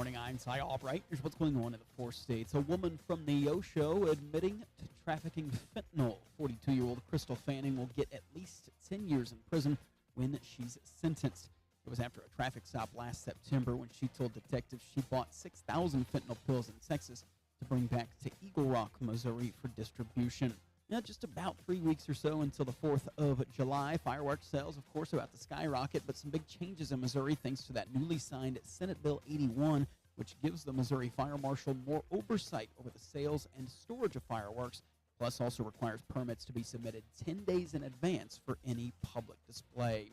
morning. I'm Ty Albright. Here's what's going on in the four states. A woman from Neosho admitting to trafficking fentanyl. 42-year-old Crystal Fanning will get at least 10 years in prison when she's sentenced. It was after a traffic stop last September when she told detectives she bought 6,000 fentanyl pills in Texas to bring back to Eagle Rock, Missouri for distribution. Now, just about 3 weeks or so until the 4th of July. Fireworks sales, of course, are about to skyrocket, but some big changes in Missouri thanks to that newly signed Senate Bill 81, which gives the Missouri Fire Marshal more oversight over the sales and storage of fireworks, plus also requires permits to be submitted 10 days in advance for any public display.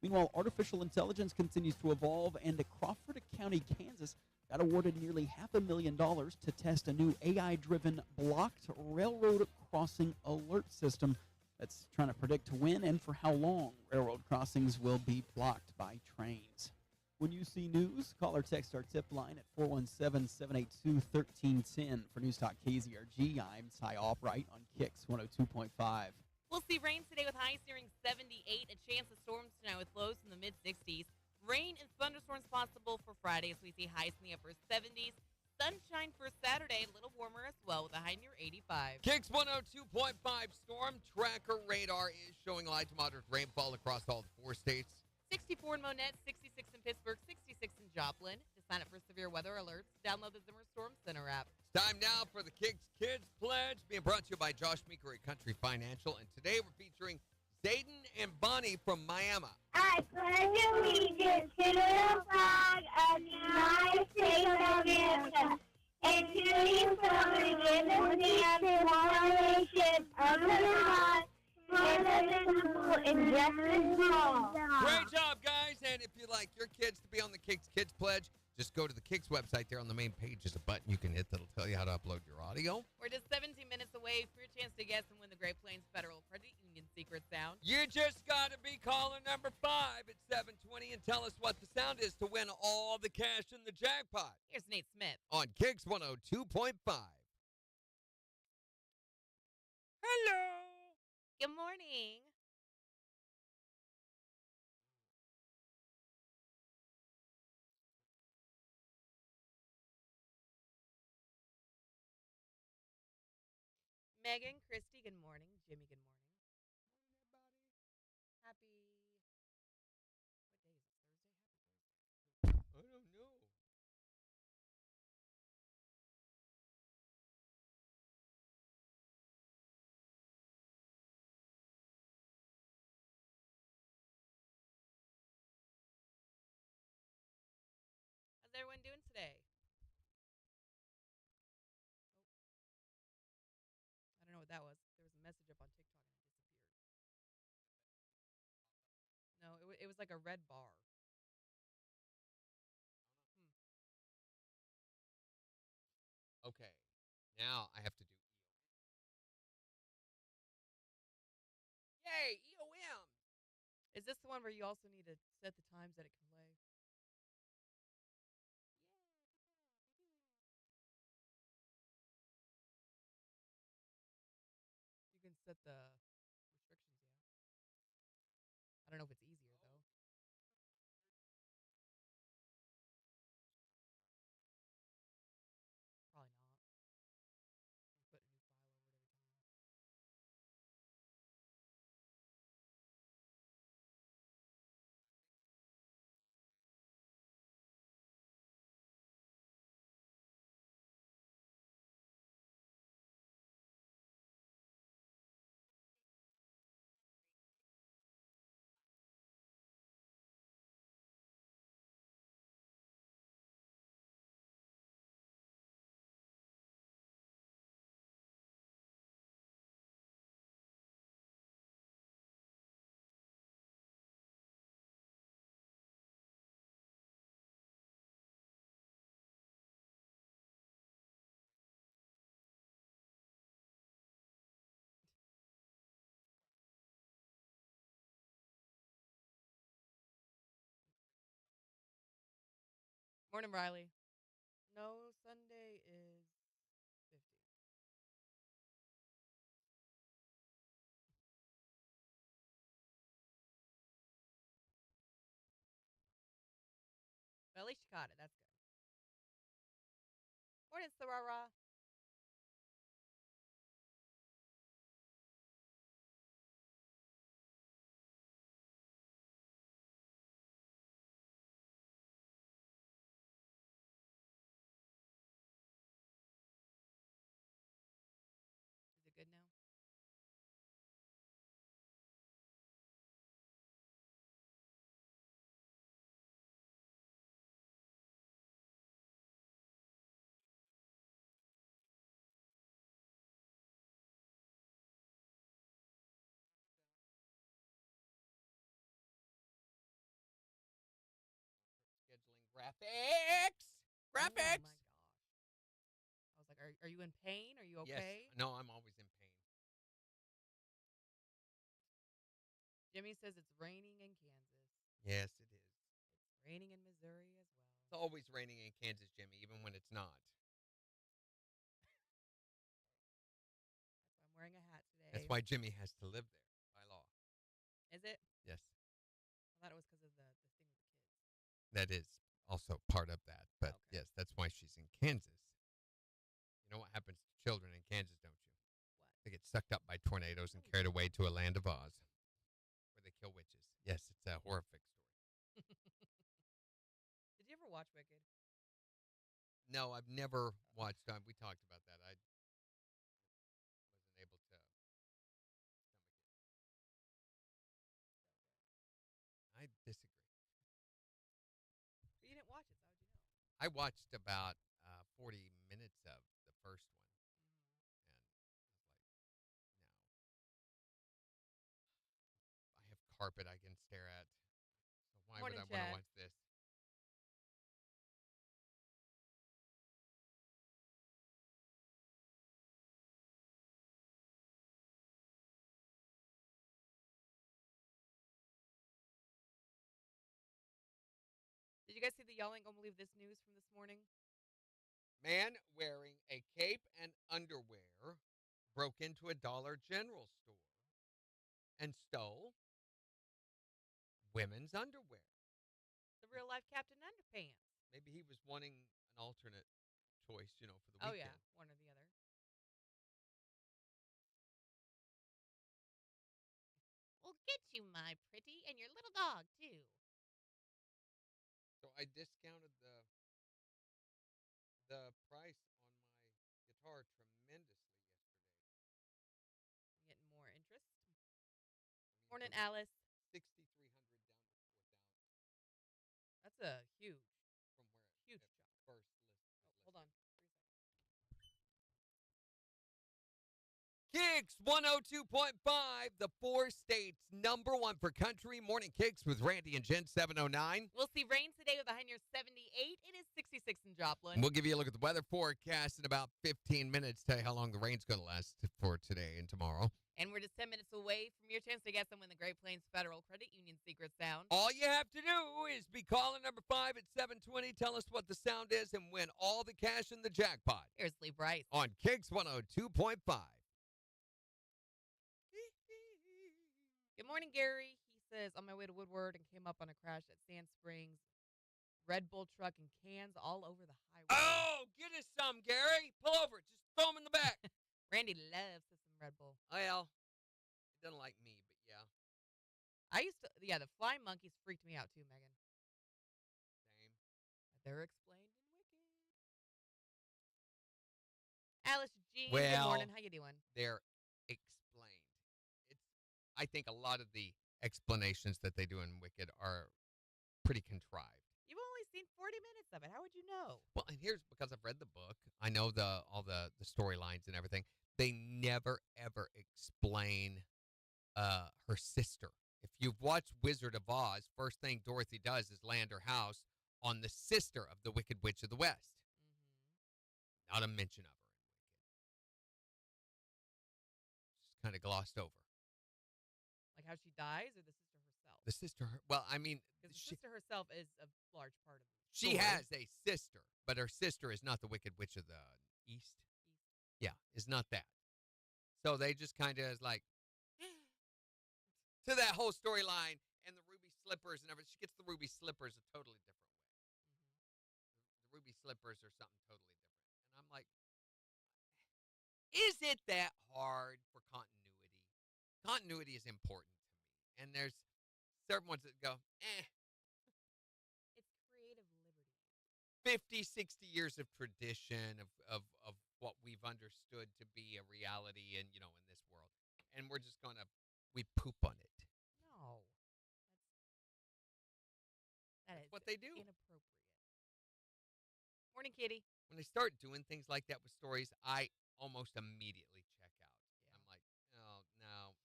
Meanwhile, artificial intelligence continues to evolve, and Crawford County, Kansas, got awarded nearly $500,000 to test a new AI-driven blocked railroad crossing alert system that's trying to predict when and for how long railroad crossings will be blocked by trains. When you see news, call or text our tip line at 417-782-1310. For News Talk KZRG, I'm Ty Albright on KIX 102.5. We'll see rain today with highs nearing 78, a chance of storms tonight with lows in the mid-60s. Rain and thunderstorms possible for Friday as we see highs in the upper 70s. Sunshine for Saturday, a little warmer as well with a high near 85. KIX 102.5 storm tracker radar is showing light to moderate rainfall across all four states. 64 in Monette, 66 in Pittsburgh, 66 in Joplin. To sign up for severe weather alerts, download the Zimmer Storm Center app. It's time now for the KIX Kids Pledge, being brought to you by Josh Meeker at Country Financial. And today we're featuring Zayden and Bonnie from Miami. I pledge allegiance to the flag of the United States of America and to the republic and one nation under God, indivisible, and justice for all. Great job, guys. And if you'd like your kids to be on the KIX Kids Pledge, just go to the KIX website. There on the main page is a button you can hit that'll tell you how to upload your audio. We're just 17 minutes away for your chance to guess and win the Great Plains Federal Credit Union Secret Sound. You just got to be caller number 5 at 720 and tell us what the sound is to win all the cash in the jackpot. Here's Nate Smith. On KIX 102.5. Hello. Good morning. Megan, Christy, good morning. Jimmy, good morning. Happy, what day is it? Thursday? Happy Thursday. I don't know. How's everyone doing today? I don't know what that was. There was a message up on TikTok and it disappeared. No, it was like a red bar. Okay. Now I have to do EOM. Yay, EOM. Is this the one where you also need to set the times that it can play? You can set the restrictions, yeah. I don't know if it's easier, though. Probably not. Just put a new file over it every time. Morning, Riley. No, Sunday is 50. But at least you caught it. That's good. morning, Sarara. Is it good now? Scheduling graphics. Oh my Graphics. gosh. I was like, are you in pain? Are you Yes. okay? No, I'm always in pain. Jimmy says it's raining in Kansas. Yes, it is. It's raining in Missouri as well. It's always raining in Kansas, Jimmy, even when it's not. That's why I'm wearing a hat today. That's why Jimmy has to live there by law. Is it? Yes, I thought it was because of the thing with the kids. that is also part of that. But Okay. yes, that's why she's in Kansas. You know what happens to children in Kansas, don't you? What? They get sucked up by tornadoes and carried away to a land of Oz where they kill witches. Yes, it's a horrific story. Did you ever watch Wicked? No, I've never watched. We talked about that. I wasn't able to stomach it. I disagree. But you didn't watch it, so how'd you know? I watched about 40 minutes of the first one, and I was like, no. I have carpet I can stare at. So why Morning, would I want Chad. to watch this? Did you guys see the y'all ain't gonna believe this news from this morning? Man wearing a cape and underwear broke into a Dollar General store and stole women's underwear. The real life Captain Underpants. Maybe he was wanting an alternate choice, for the Oh weekend. yeah, one or the other. We'll get you, my pretty, and your little dog too. So I discounted the price on my guitar tremendously yesterday. I'm getting more interest. I mean, Morning, from Alice. 6,300 down to 4,000 That's a huge, from where huge it chunk. first was Oh, hold on. listed. 3 seconds. KIX 102.5, the four states #1 for country. Morning KIX with Randy and Jen 709. We'll see rain today with a high near 78. It is 66 in Joplin. And we'll give you a look at the weather forecast in about 15 minutes. Tell you how long the rain's going to last for today and tomorrow. And we're just 10 minutes away from your chance to guess and win the Great Plains Federal Credit Union secret sound. All you have to do is be calling number 5 at 720. Tell us what the sound is and win all the cash in the jackpot Here's Lee Bryce. on KIX 102.5. Good morning, Gary. He says, on my way to Woodward and came up on a crash at Sand Springs. Red Bull truck and cans all over the highway. Oh, get us some, Gary. Pull over. Just throw them in the back. Randy loves some Red Bull. Well, it doesn't like me, but yeah. The flying monkeys freaked me out too, Megan. Same. They're explained in Wicked. Alice Jean, good Well, morning. How you doing? They're explained. I think a lot of the explanations that they do in Wicked are pretty contrived. You've only seen 40 minutes of it. How would you know? Well, and here's because I've read the book. I know all the storylines and everything. They never ever explain her sister. If you've watched Wizard of Oz, first thing Dorothy does is land her house on the sister of the Wicked Witch of the West. Mm-hmm. Not a mention of her in Wicked. Just kind of glossed over. Like how she dies, or the sister herself? The sister, well, I mean, Because the sister herself is a large part of it. she has a sister, but her sister is not the Wicked Witch of the East. Yeah, is not that. So they just kind of is like, to that whole storyline and the ruby slippers and everything. She gets the ruby slippers a totally different way. Mm-hmm. The ruby slippers are something totally different. And I'm like, is it that hard for continuity? Continuity is important to me. And there's certain ones that go, It's creative liberty. 50, 60 years of tradition of what we've understood to be a reality and, in this world. And we're just going to, we poop on it. No. That That's is what they do. inappropriate. Morning, Kitty. When they start doing things like that with stories, I almost immediately check out. Yeah. I'm like, oh, no.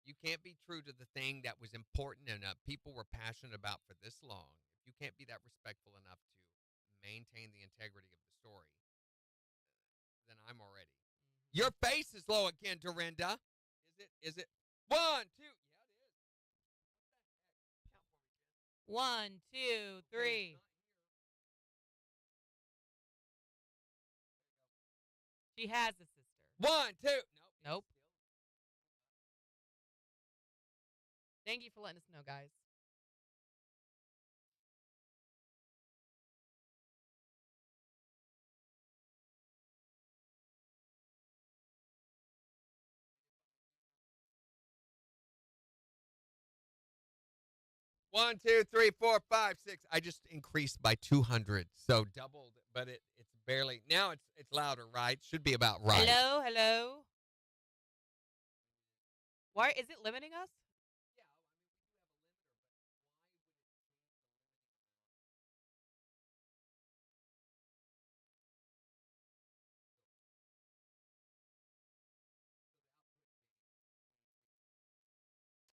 You can't be true to the thing that was important and people were passionate about for this long. If you can't be that respectful enough to maintain the integrity of the story, then I'm already. Your face is low again, Dorinda. Is it? 1, 2. Yeah, it is. What the heck? Count for me, Jen. 1, 2, 3. She has a sister. 1, 2. Nope. Thank you for letting us know, guys. One, 2, 3, 4, 5, 6. I just increased by 200, so doubled, but it's barely. Now it's louder, right? Should be about right. Hello, hello. Why is it limiting us? Yeah, I mean, we do have a limiter, but why would it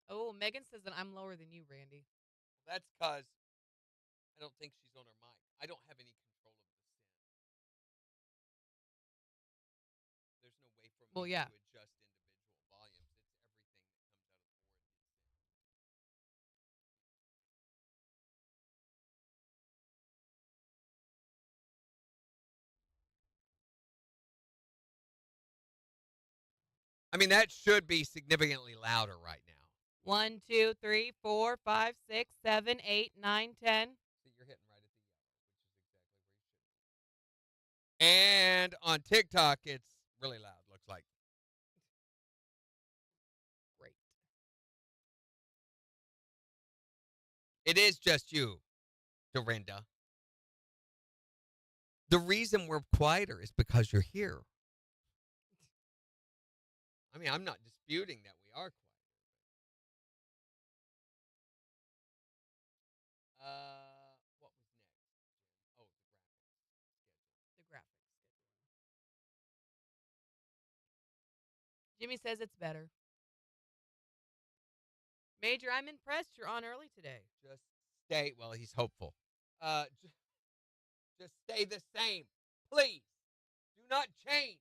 Oh, Megan says that I'm lower than you, Randy. Well, that's because I don't think she's on her mic. I don't have any control of the synth. There's no way for me Well, yeah. to adjust individual volumes. It's everything that comes out of the board hits sound. I mean, that should be significantly louder right now. 1, 2, 3, 4, 5, 6, 7, 8, 9, 10. See, you're hitting right at the yellow, which is exactly where you should be. And on TikTok, it's really loud, looks like. Great. It is just you, Dorinda. The reason we're quieter is because you're here. I mean, I'm not disputing that we are quieter. What was next, Jim? Oh, The graphics schedule. Jimmy says it's better. Major, I'm impressed you're on early today. Just stay. Well, he's hopeful. Just stay the same, please. Do not change.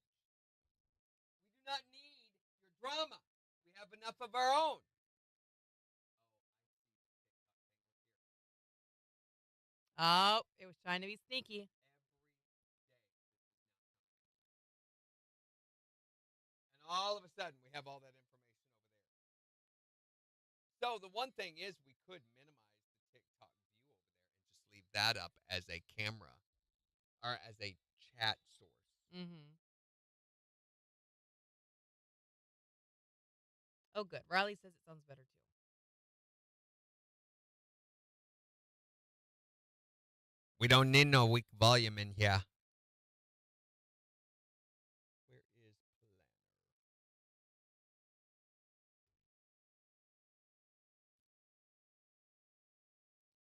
We do not need your drama. We have enough of our own. Oh, it was trying to be sneaky. And all of a sudden, we have all that information over there. So the one thing is, we could minimize the TikTok view over there and just leave that up as a camera or as a chat source. Mm-hmm. Oh, good. Riley says it sounds better too. We don't need no weak volume in here. Where is planner?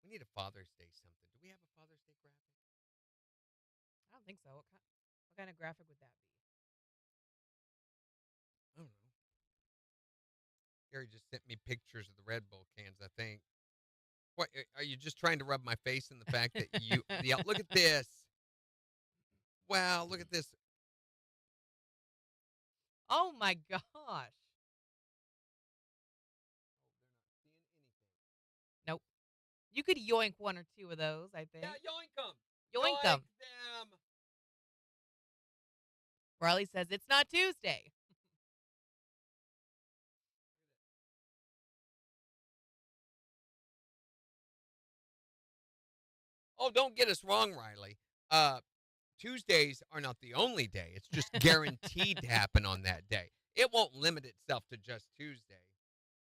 We need a Father's Day something. Do we have a Father's Day graphic? I don't think so. What kind of graphic would that be? I don't know. Gary just sent me pictures of the Red Bull cans, I think. What are you just trying to rub my face in the fact that you look at this. Wow, look at this. Oh my gosh. Oh, they're not seeing anything. Nope. You could yoink one or two of those, I think. Yeah, yoink them. Yoink them. Riley says it's not Tuesday. Oh, don't get us wrong, Riley. Tuesdays are not the only day. It's just guaranteed to happen on that day. It won't limit itself to just Tuesday.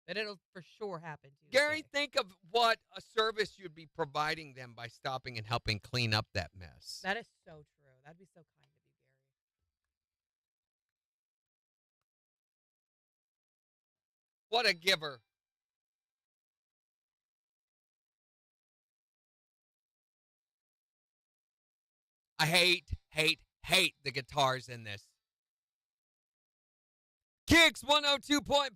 But it'll for sure happen Tuesday. Gary, think of what a service you'd be providing them by stopping and helping clean up that mess. That is so true. That'd be so kind of you, Gary. What a giver. I hate the guitars in this. KIX 102.5,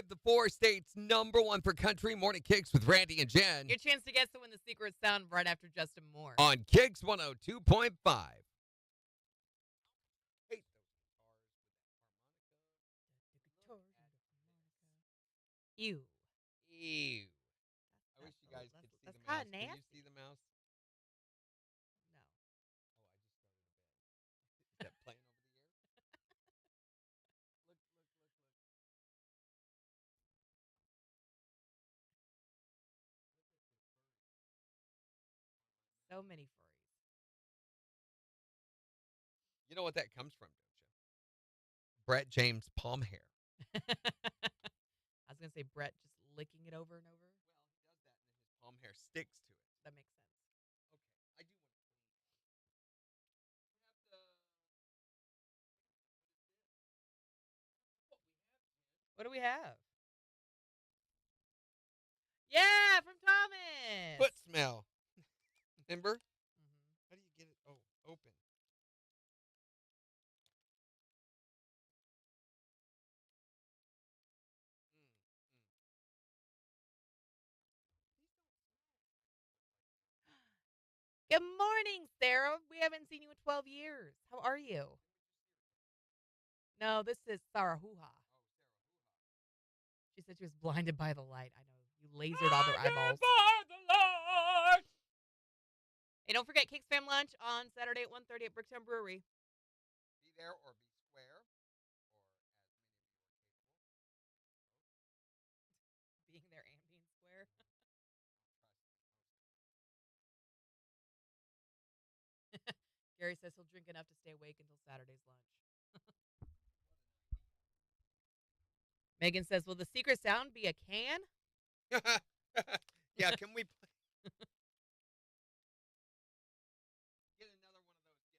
the 4 states #1 for country. Morning KIX with Randy and Jen. Your chance to guess to win the secret sound right after Justin Moore. On KIX 102.5. Hate those Ew. Ew. I wish you guys could see the mouse. That's kinda Can you nasty. see the mouse? No. Oh, I just started a bit. Is that playing over the air? Look. So many furries. You know what that comes from, don't you? Brett James palm hair. I was going to say Brett just licking it over and over. Well, he does that and then his palm hair sticks to it. That makes sense. Okay, I do want to What do we have? Yeah, from Thomas. foot smell. Remember? How do you get it? Oh, open. Good morning, Sarah. We haven't seen you in 12 years. How are you? No, this is Sarah Hoo-Ha. She said she was blinded by the light. I know. You lasered all their eyeballs. Hey, don't forget KIX Fam Lunch on Saturday at 1:30 at Bricktown Brewery. Be there or be square, or as many of you are capable. Being there and being square. Gary says he'll drink enough to stay awake until Saturday's lunch. Megan says, will the secret sound be a can? Yeah, can we play? Get another one of those guesses.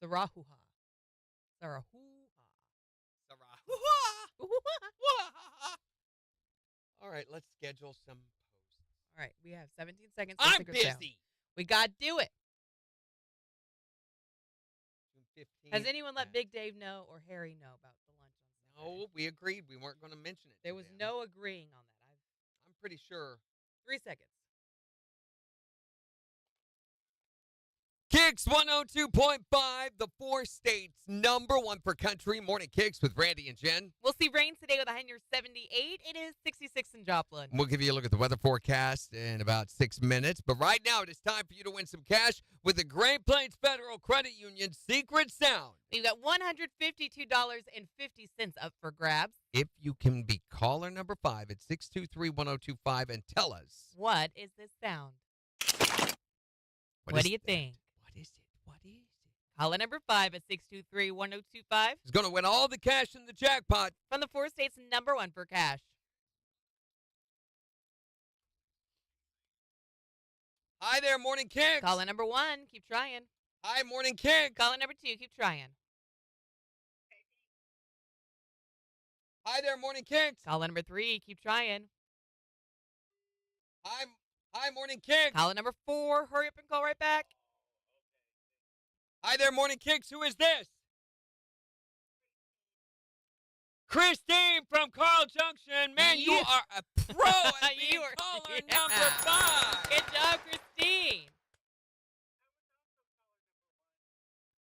Sarahuha. Sarahuha. All right, let's schedule some posts. All right, we have 17 seconds. For I'm secret busy. sound. We got to do it. June 15th. Has anyone let Big Dave know or Harry know about the lunch on Saturday? No, we agreed we weren't going to mention it. There to was them. no agreeing on that. I'm pretty sure. 3 seconds. KIX 102.5, the 4 states #1 for country. Morning KIX with Randy and Jen. We'll see rain today with a high near 78. It is 66 in Joplin. We'll give you a look at the weather forecast in about 6 minutes. But right now, it is time for you to win some cash with the Great Plains Federal Credit Union Secret Sound. We've got $152.50 up for grabs. If you can be caller number 5 at 623-1025 and tell us. What is this sound? What is do you that? think? What is it? What is it? Caller number 5 at 623-1025 Is going to win all the cash in the jackpot. from the 4 states #1 for cash. Hi there, Morning KIX. Caller number 1, keep trying. Hi, Morning KIX. Caller number 2, keep trying. Hi there, Morning KIX. Caller number 3, keep trying. Hi, Morning KIX. Caller number 4, hurry up and call right back. Hi there, Morning KIX. Who is this? Christine from Carl Junction. Man, you are a pro at being You are- caller yeah. number 5. Good job, Christine.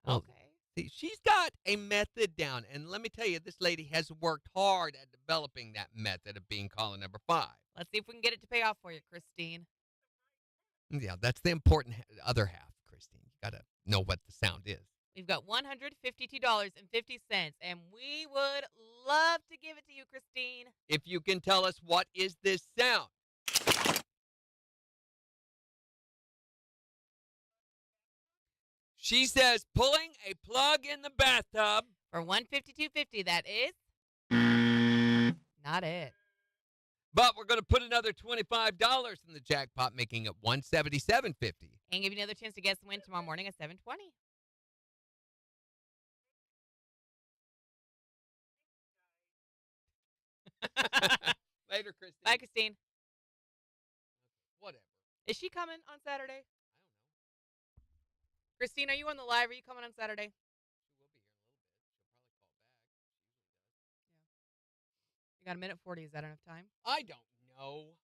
Well, Okay. See, she's got a method down, and let me tell you, this lady has worked hard at developing that method of being caller number 5. Let's see if we can get it to pay off for you, Christine. Yeah, that's the important other half, Christine. You got to know what the sound is. We've got $152.50, and we would love to give it to you, Christine. If you can tell us what is this sound. She says pulling a plug in the bathtub. For $152.50, that is not it. But we're going to put another $25 in the jackpot, making it $177.50. And give you another chance to guess the win tomorrow morning at 7:20. Later, Christine. Bye, Christine. Whatever. Is she coming on Saturday? I don't know. Christine, are you on the live? Are you coming on Saturday? She will be here in a little bit. She'll probably call back. You got a minute 40. Is that enough time? I don't know.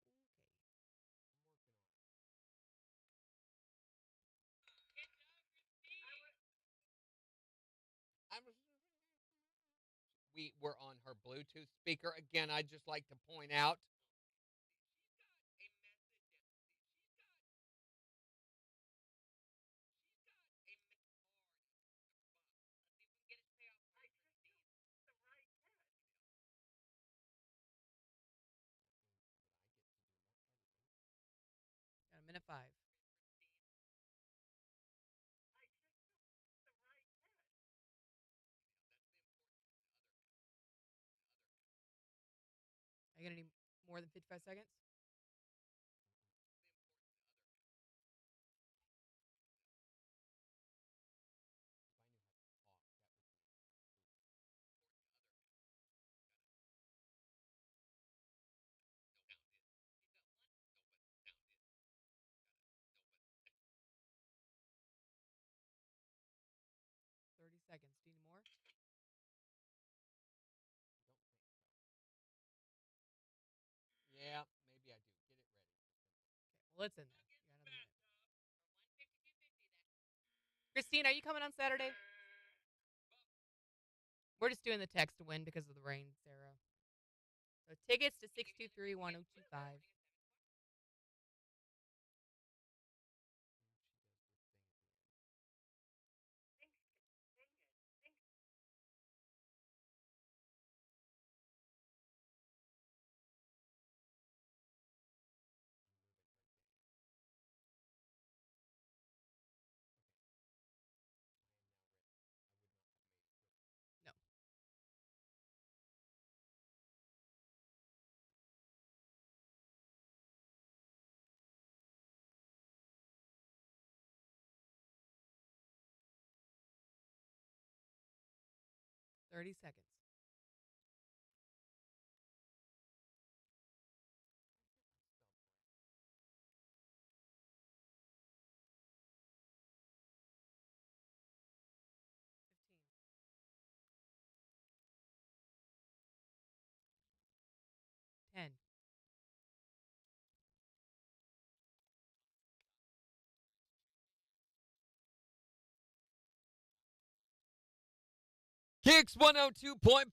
We were on her Bluetooth speaker. Again, I'd just like to point out. Got a minute 5. Are you going to need more than 55 seconds? Seconds. Do you need more? Yeah, maybe I do. Get it ready. Okay, well, it's in there. You got another minute. Christine, are you coming on Saturday? We're just doing the text to win because of the rain, Sarah. So tickets to 623-1025. No. $30 seconds. $10. KIX 102.5,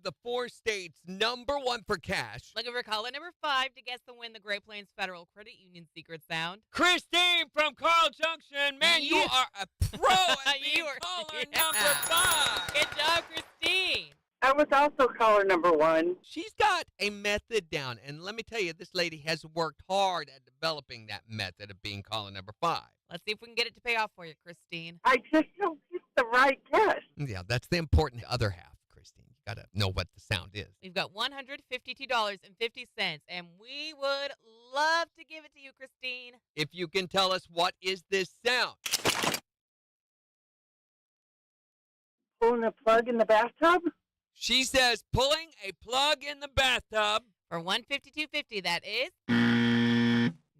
the 4 states #1 for cash. Looking for caller number 5 to guess the win the Great Plains Federal Credit Union secret sound. Christine from Carl Junction. Man, you are a pro at being caller number 5. Good job, Christine. I was also caller number 1. She's got a method down, and let me tell you, this lady has worked hard at developing that method of being caller number 5. Let's see if we can get it to pay off for you, Christine. I just don't get the right guess. Yeah, that's the important other half, Christine. You got to know what the sound is. We've got $152.50, and we would love to give it to you, Christine. If you can tell us, what is this sound? Pulling a plug in the bathtub? She says pulling a plug in the bathtub. For $152.50, that is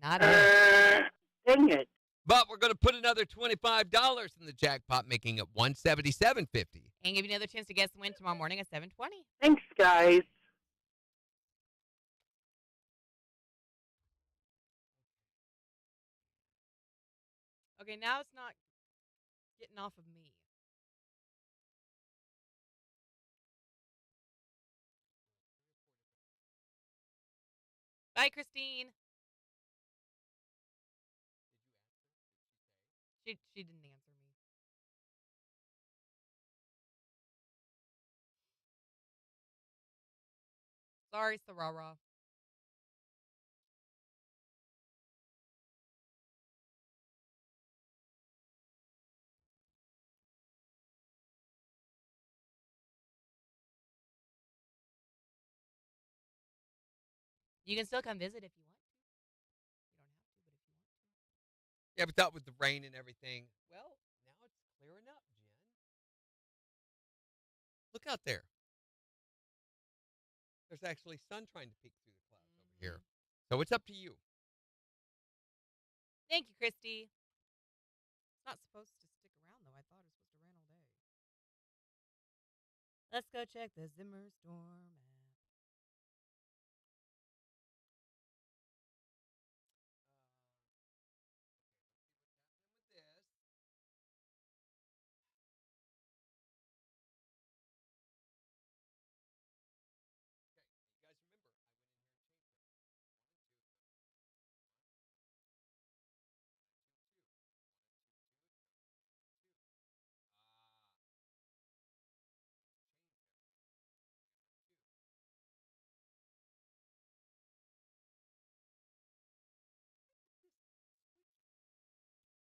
not it. Dang it. But we're going to put another $25 in the jackpot, making it $177.50. And give you another chance to guess the win tomorrow morning at 7:20. Thanks, guys. Okay, now it's not getting off of me. Bye, Christine. She didn't answer me. Sorry, Sarara. You can still come visit if you want to. You don't have to, but if you want to. Yeah, but that with the rain and everything. Well, now it's clearing up, Jen. Look out there. There's actually sun trying to peek through the clouds over here. So it's up to you. Thank you, Christy. It's not supposed to stick around, though. I thought it was supposed to rain all day. Let's go check the Zimmer storm app. With this. Okay, you guys remember, I went in here and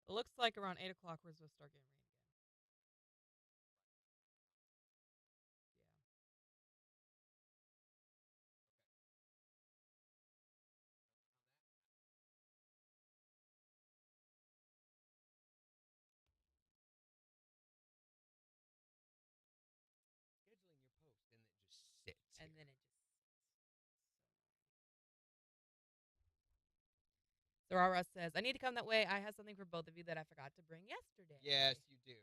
It looks like around 8 o'clock we're supposed to start getting rain again. scheduling your post, and it just sits. And here. then it just sits. So Rara says, I need to come that way. I have something for both of you that I forgot to bring yesterday. Yes, you do.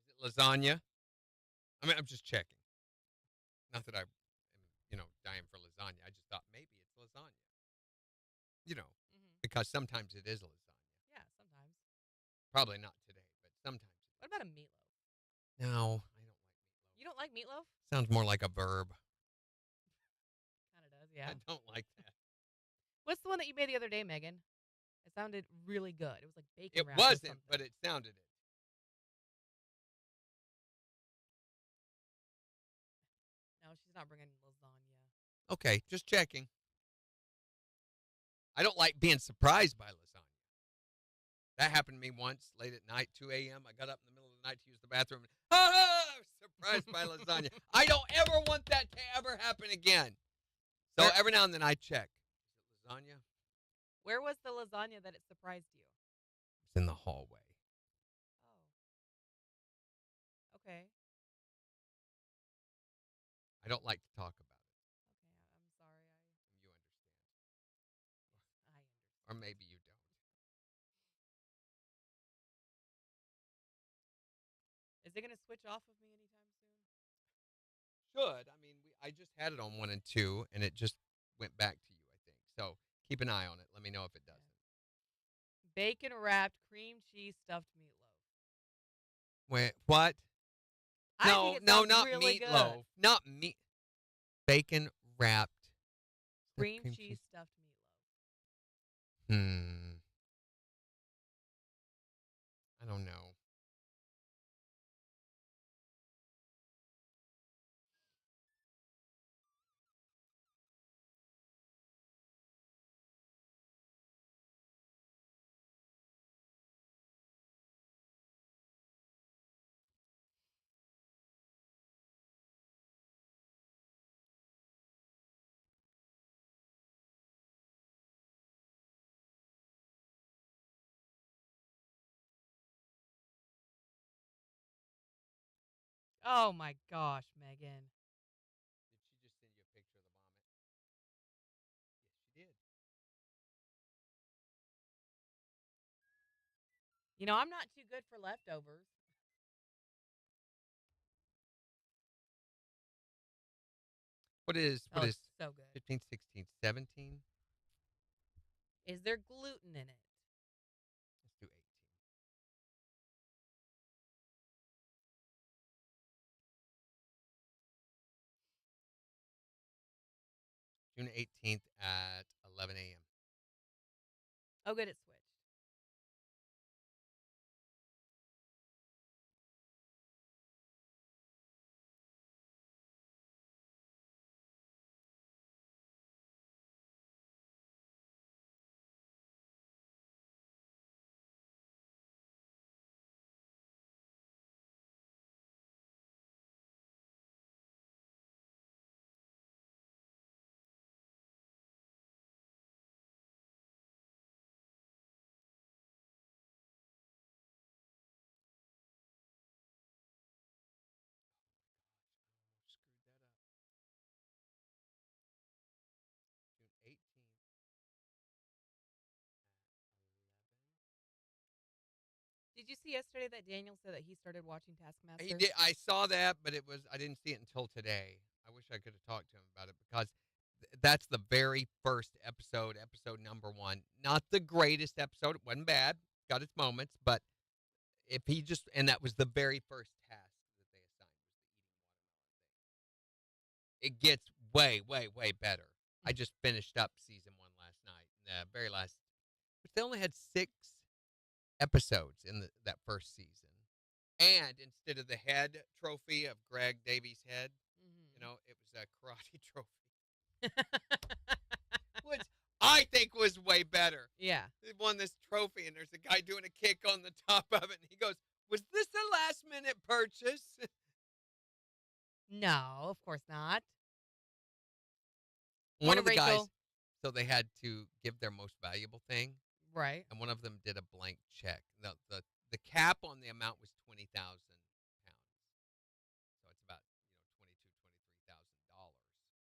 Is it lasagna? I mean, I'm just checking. Not that I am, dying for lasagna. I just thought maybe it's lasagna. Because sometimes it is lasagna. Yeah, sometimes. Probably not today, but sometimes. What about a meatloaf? No, I don't like meatloaf. You don't like meatloaf? Sounds more like a verb. Kind of does, yeah. I don't like that. What's the one that you made the other day, Megan? It sounded really good. It was like bacon It wrapped or wasn't, something. but it sounded it. No, she's not bringing lasagna. Okay, just checking. I don't like being surprised by lasagna. That happened to me once late at night, 2 a.m. I got up in the middle of the night to use the bathroom. Surprised by lasagna. I don't ever want that to ever happen again. So every now and then I check. Is it lasagna? Where was the lasagna that it surprised you? It's in the hallway. Oh. Okay. I don't like to talk about it. Okay, I'm sorry. You understand. I understand. Or maybe you don't. Is it going to switch off of me anytime soon? Should. I mean, I just had it on 1 and 2, and it just went back to you, I think. So keep an eye on it. Let me know if it doesn't. Bacon wrapped cream cheese stuffed meatloaf. Wait, what? I think it sounds not really meatloaf. good. Not meat. Bacon wrapped. Cream cheese stuffed meatloaf. I don't know. Oh my gosh, Megan. Did she just send you a picture of the vomit? Yes, she did. You know, I'm not too good for leftovers. What is so good. 15, 16, 17? Is there gluten in it? Let's do 18. June 18th at 11 a.m. Oh, good, it switched. Did you see yesterday that Daniel said that he started watching Taskmaster? He did. I saw that, but I didn't see it until today. I wish I could have talked to him about it because that's the very first episode, episode number 1. Not the greatest episode. It wasn't bad. Got its moments, but if he just and that was the very first task that they assigned was the eating watermelon thing. It gets way, way, way better. I just finished up season 1 last night. The very last, but they only had 6 episodes in that first season. And instead of the head trophy of Greg Davies' head, it was a karate trophy, which I think was way better. Yeah. They won this trophy, and there's a guy doing a kick on the top of it, and he goes, "Was this a last-minute purchase?" No, of course not. One of the Rachel. guys, so they had to give their most valuable thing, Right. and one of them did a blank check. The cap on the amount was £20,000, so it's about $23,000.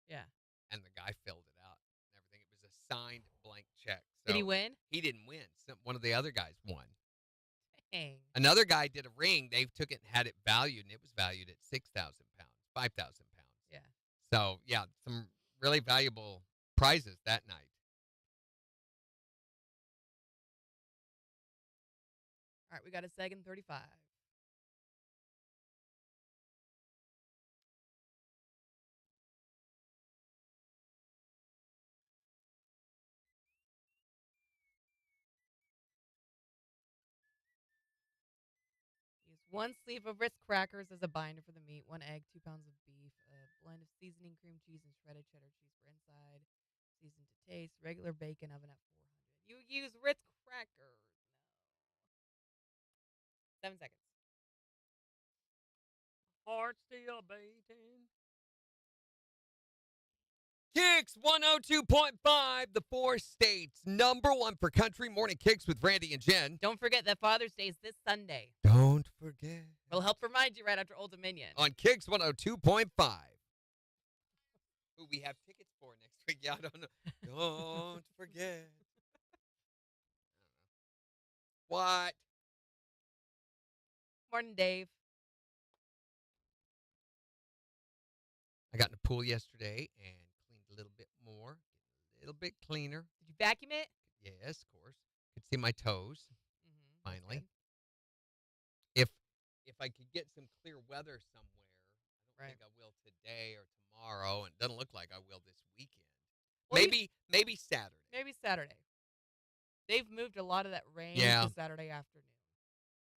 Yeah. And the guy filled it out and everything. It was a signed blank check. So Did he win? He didn't win. One of the other guys won. Dang. Another guy did a ring. They took it and had it valued, and it was valued at £6,000, £5,000. Yeah. So yeah, some really valuable prizes that night. All right, we got a second 35. Use 1 sleeve of Ritz crackers as a binder for the meat, 1 egg, 2 pounds of beef, a blend of seasoning, cream cheese, and shredded cheddar cheese for inside. Season to taste. Regular bacon oven at 400. You use Ritz crackers. No. 7 seconds. Heart still beating. KIX 102.5, the 4 states, #1 for country morning KIX with Randy and Jen. Don't forget that Father's Day is this Sunday. Don't forget. We'll help remind you right after Old Dominion. On KIX 102.5. Who we have tickets for next week. Yeah, I don't know. Don't forget. What? Morning, Dave. I got in the pool yesterday and cleaned a little bit more, getting a little bit cleaner. Did you vacuum it? Yes, of course. Could see my toes. Mm-hmm. Finally. If I could get some clear weather somewhere, I don't think I will today or tomorrow, and it doesn't look like I will this weekend. Well, maybe Saturday. Maybe Saturday. They've moved a lot of that rain to Saturday afternoon.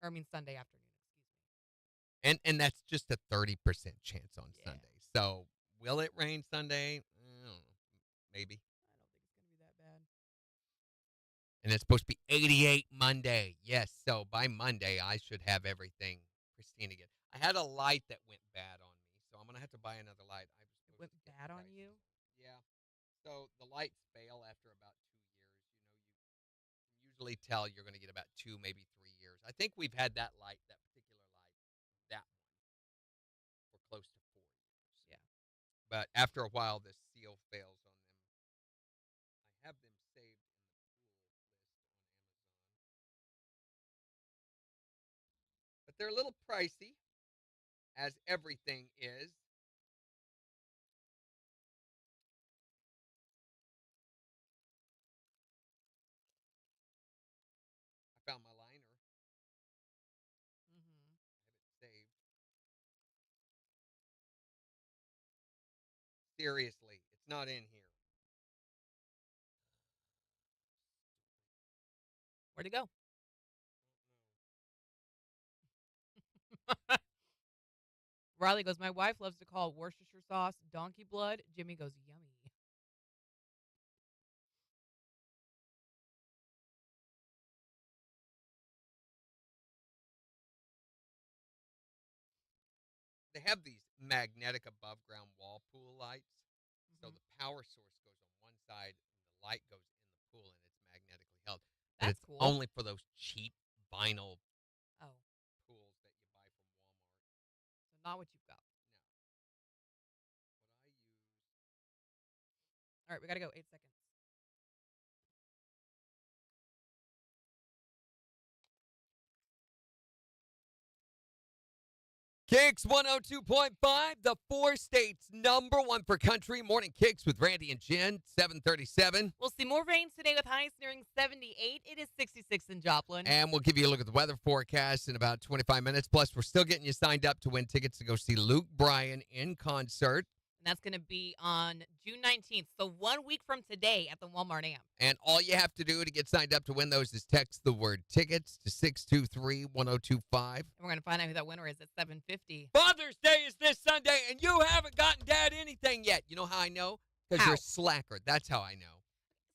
Or, Sunday afternoon, excuse me. And that's just a 30% chance on Sunday. So, will it rain Sunday? I don't know. Maybe. I don't think it's going to be that bad. And it's supposed to be 88 Monday. Yes, so by Monday, I should have everything pristine again. I had a light that went bad on me, so I'm going to have to buy another light. It went bad on you? Yeah. So the lights fail after about 2 years. You usually tell you're going to get about 2, maybe 3 years. I think we've had that particular light, that one, for close to 4 years. Yeah. But after a while, the seal fails on them. I have them saved in the pool list on Amazon. But they're a little pricey, as everything is. I found my liner. Mm-hmm. I have it saved. Seriously, it's not in here. Where'd it go? Riley goes, my wife loves to call Worcestershire sauce donkey blood. Jimmy goes, yummy. They have these magnetic above ground wall pool lights. So the power source goes on one side and the light goes in the pool and it's magnetically held. But That's it's cool. only for those cheap vinyl pools that you buy from Walmart. So not what you've got. No. What I use. All right, we got to go. 8 seconds. KIX 102.5, the four states #1 for country. Morning KIX with Randy and Jen, 737. We'll see more rain today with highs nearing 78. It is 66 in Joplin. And we'll give you a look at the weather forecast in about 25 minutes. Plus, we're still getting you signed up to win tickets to go see Luke Bryan in concert. And that's going to be on June 19th, so 1 week from today at the Walmart Amp. And all you have to do to get signed up to win those is text the word tickets to 623-1025. And we're going to find out who that winner is at 7:50. Father's Day is this Sunday, and you haven't gotten Dad anything yet. You know how I know? Because How? you're a slacker. That's how I know.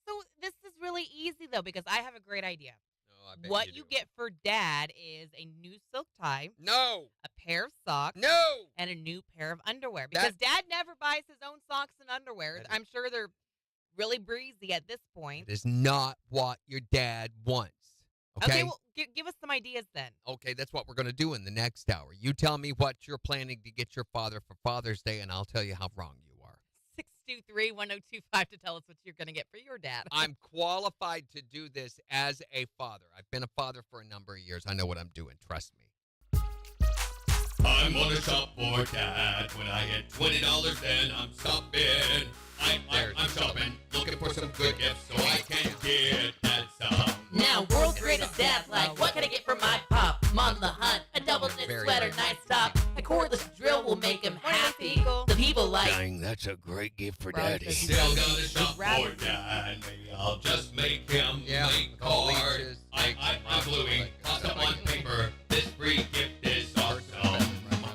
So this is really easy, though, because I have a great idea. No, I bet What you you do. get for Dad is a new silk tie, No. a pair of socks, No. and a new pair of underwear. Because Dad never buys his own socks and underwear. That is- I'm sure they're really breezy at this point. It is not what your dad wants. Okay? well, give us some ideas then. Okay, that's what we're going to do in the next hour. You tell me what you're planning to get your father for Father's Day, and I'll tell you how wrong you are. 623-1025 to tell us what you're going to get for your dad. I'm qualified to do this as a father. I've been a father for a number of years. I know what I'm doing. Trust me. I'm gonna shop for Dad. When I hit $20, then I'm stopping. I'm shopping, looking for some good gifts so I can get Dad some. Now, world's greatest dad's like, what can I get for my pop? I'm on the hunt, a double knit Very sweater, nice. nice top. A cordless drill will make him happy. The people like, Dang, that's a great gift for Right, Daddy. because Still gonna shop for rabbit. Dad. Maybe I'll just make him Yeah, make with all card. leeches, I'm gluing, toss up on paper. This free gift is awesome.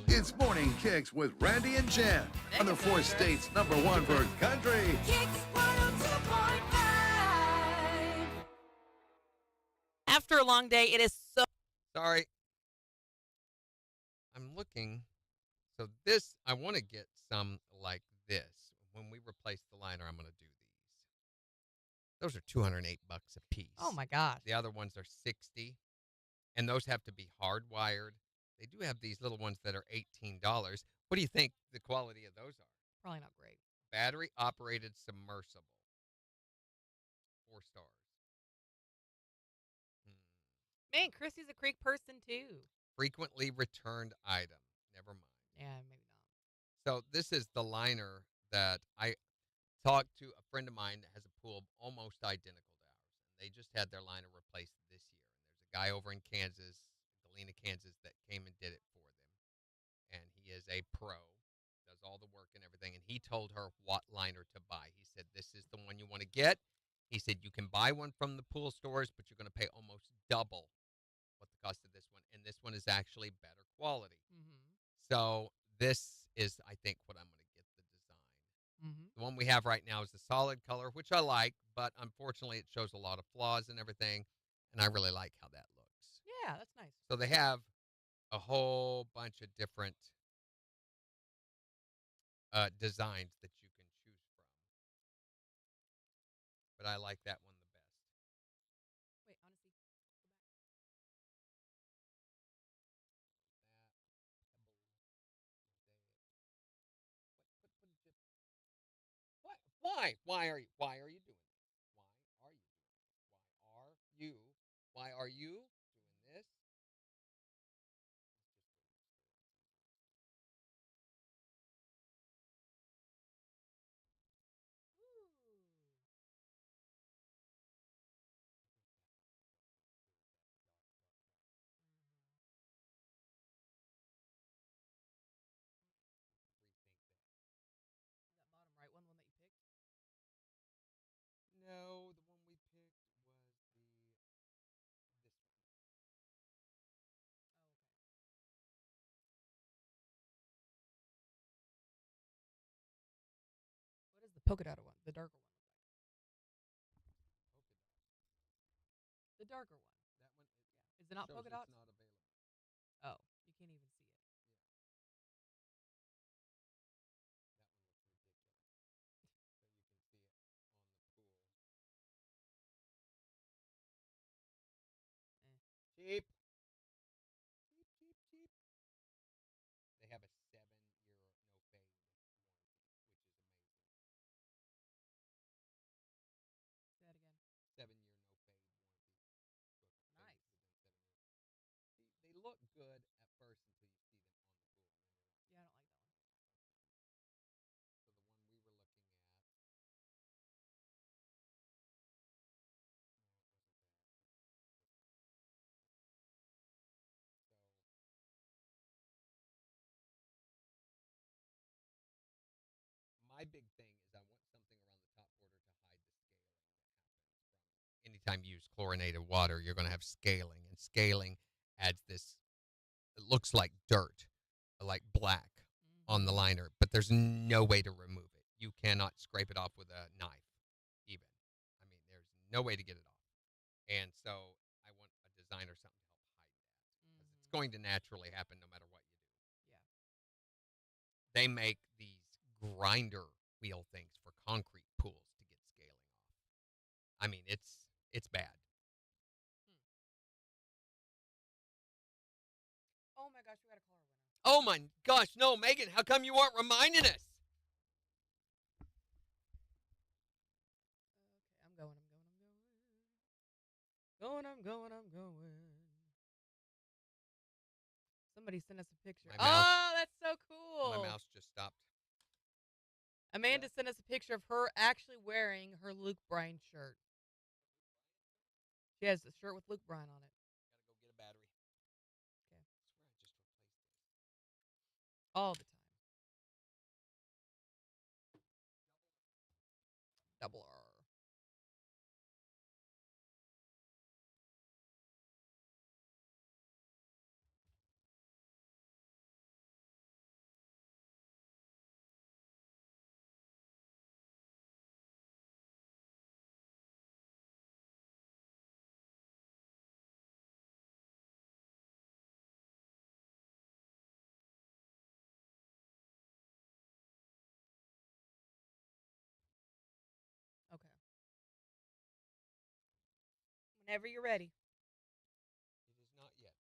It's Morning Kicks with Randy and Jen on the four states #1 for country. after a long day, it is so. Sorry. I'm looking. So this, I want to get some like this. When we replace the liner, I'm going to do these. Those are $208 a piece. Oh my gosh. The other ones are $60, and those have to be hardwired. They do have these little ones that are $18. What do you think the quality of those are? Probably not great. Battery operated submersible. 4 stars. Man, Chrissy's a Creek person too. Frequently returned item. Never mind. Yeah, maybe not. So this is the liner that I talked to a friend of mine that has a pool almost identical to ours. And they just had their liner replaced this year. And there's a guy over in Kansas, Galena, Kansas, that came and did it for them. And he is a pro, does all the work and everything. And he told her what liner to buy. He said, this is the one you want to get. He said, you can buy one from the pool stores, but you're going to pay almost double what the cost of this one. And this one is actually better quality. Mm-hmm. So this is, I think, what I'm going to get the design. Mm-hmm. The one we have right now is the solid color, which I like, but unfortunately it shows a lot of flaws and everything, and I really like how that looks. Yeah, that's nice. So they have a whole bunch of different designs that you can choose from, but I like that one the best. Wait, honestly. Why? Why are you doing this? Why are you doing this? That bottom right one, the one that you picked. No, the one we picked was this one. What is the polka dot one? The darker one. The darker one. That one Is it not shows polka it's dots? not available. Oh, you can't even see it. That one looks ridiculous. So you can see it on the pool. Cheap. Cheap. They have a 7-year no fade warranty, which is amazing. Say that again. 7-year no fade warranty. So if it fades Nice. within 7 years. See, they look good at first until you see them on the pool. my big thing is I want something around the top border to hide the scaling. Anytime you use chlorinated water, you're going to have scaling, and scaling adds this. It looks like dirt, like black on the liner, but there's no way to remove it. You cannot scrape it off with a knife, even. I mean, there's no way to get it off. And so I want a design or something to help hide that. Because it's going to naturally happen no matter what you do. Yeah. They make these grinder wheel things for concrete pools to get scaling off. I mean, it's bad. Oh my gosh, we got a caller winner. Oh my gosh, no, Megan, how come you weren't reminding us? Okay, I'm going. Somebody sent us a picture. My mouse- Oh, that's so cool. My mouse just stopped. Amanda sent us a picture of her actually wearing her Luke Bryan shirt. She has a shirt with Luke Bryan on it. Gotta go get a battery. Okay. I swear I just replaced this. All the time. Double R. Okay. Whenever you're ready. It is not yet.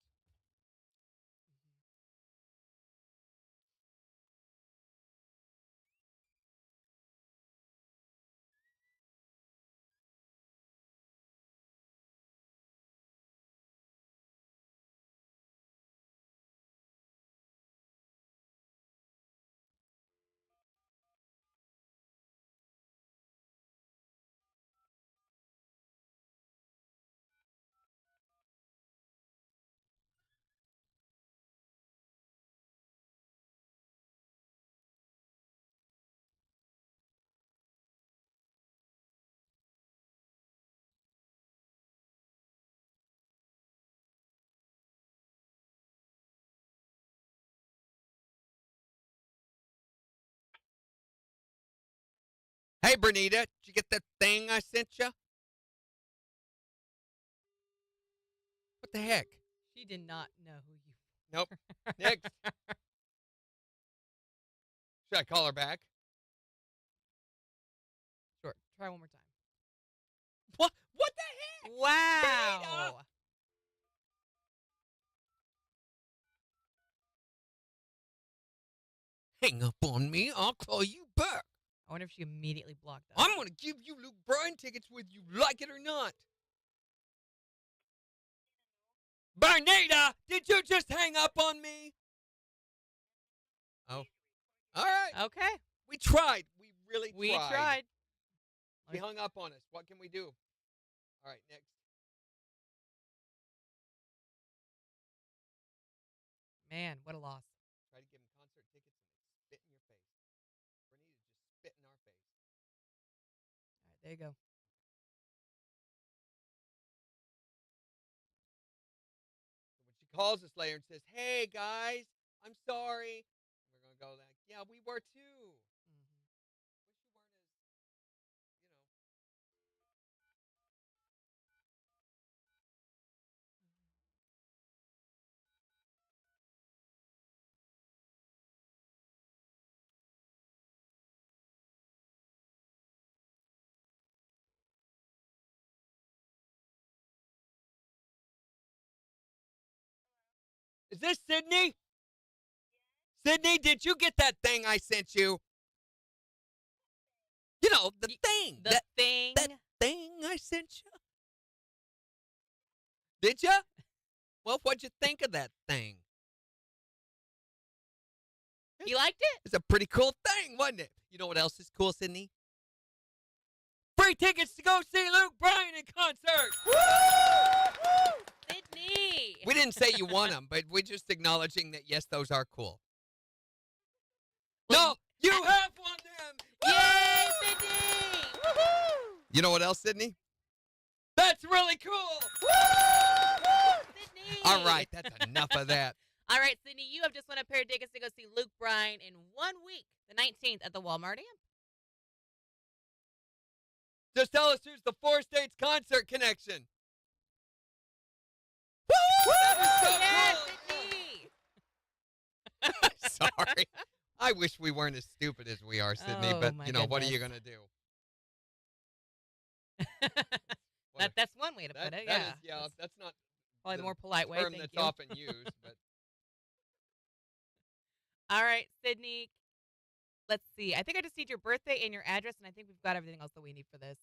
Hey, Bernita, did you get that thing I sent you? What the heck? She did not know who you Nope. Next. Should I call her back? Sure. Try one more time. What? What the heck? Wow. Hang up on me. I'll call you back. I wonder if she immediately blocked us. I'm going to give you Luke Bryan tickets whether you like it or not. Bernita, did you just hang up on me? Oh. All right. Okay. We tried. We really We tried. He hung up on us. What can we do? All right, next. Man, what a loss. Try to give him concert tickets and they spit in your face. Bernita just spit in our face. All right, there you go. So when she calls us later and says, "Hey guys, I'm sorry," we're gonna go like, "Yeah, we were too." Wish you weren't as, Is this Sydney? Sydney, did you get that thing I sent you? You know, the thing. The thing. That thing I sent you? Did you? Well, what'd you think of that thing? You liked it? It's a pretty cool thing, wasn't it? You know what else is cool, Sydney? Free tickets to go see Luke Bryan in concert. Woo! Sydney. We didn't say you won them, but we're just acknowledging that, yes, those are cool. Well, No, you have won them. Yay! You know what else, Sydney? That's really cool. Sydney. All right, that's enough of that. All right, Sydney, you have just won a pair of tickets to go see Luke Bryan in 1 week, the 19th at the Walmart Amp. Just tell us who's the Four States Concert Connection. Woo! That Yes, was so cool. Sorry. I wish we weren't as stupid as we are, Sydney, Oh, but, my what are you goodness. going to do? That's one way to put it, that yeah. is, that's not Probably the the more polite way, term thank that's you. often used, but All right, Sydney, let's see. I think I just need your birthday and your address, and I think we've got everything else that we need for this.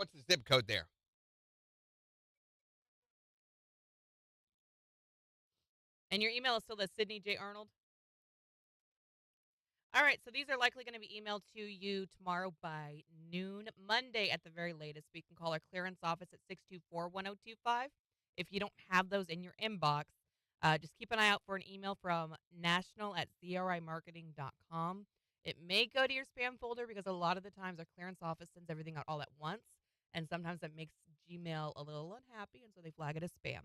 what's the zip code there? And your email is still the Sydney J. Arnold? All right, so these are likely going to be emailed to you tomorrow by noon, Monday at the very latest. We can call our clearance office at 624-1025. If you don't have those in your inbox, just keep an eye out for an email from national@crimarketing.com. It may go to your spam folder because a lot of the times our clearance office sends everything out all at once, and sometimes that makes Gmail a little unhappy, and so they flag it as spam.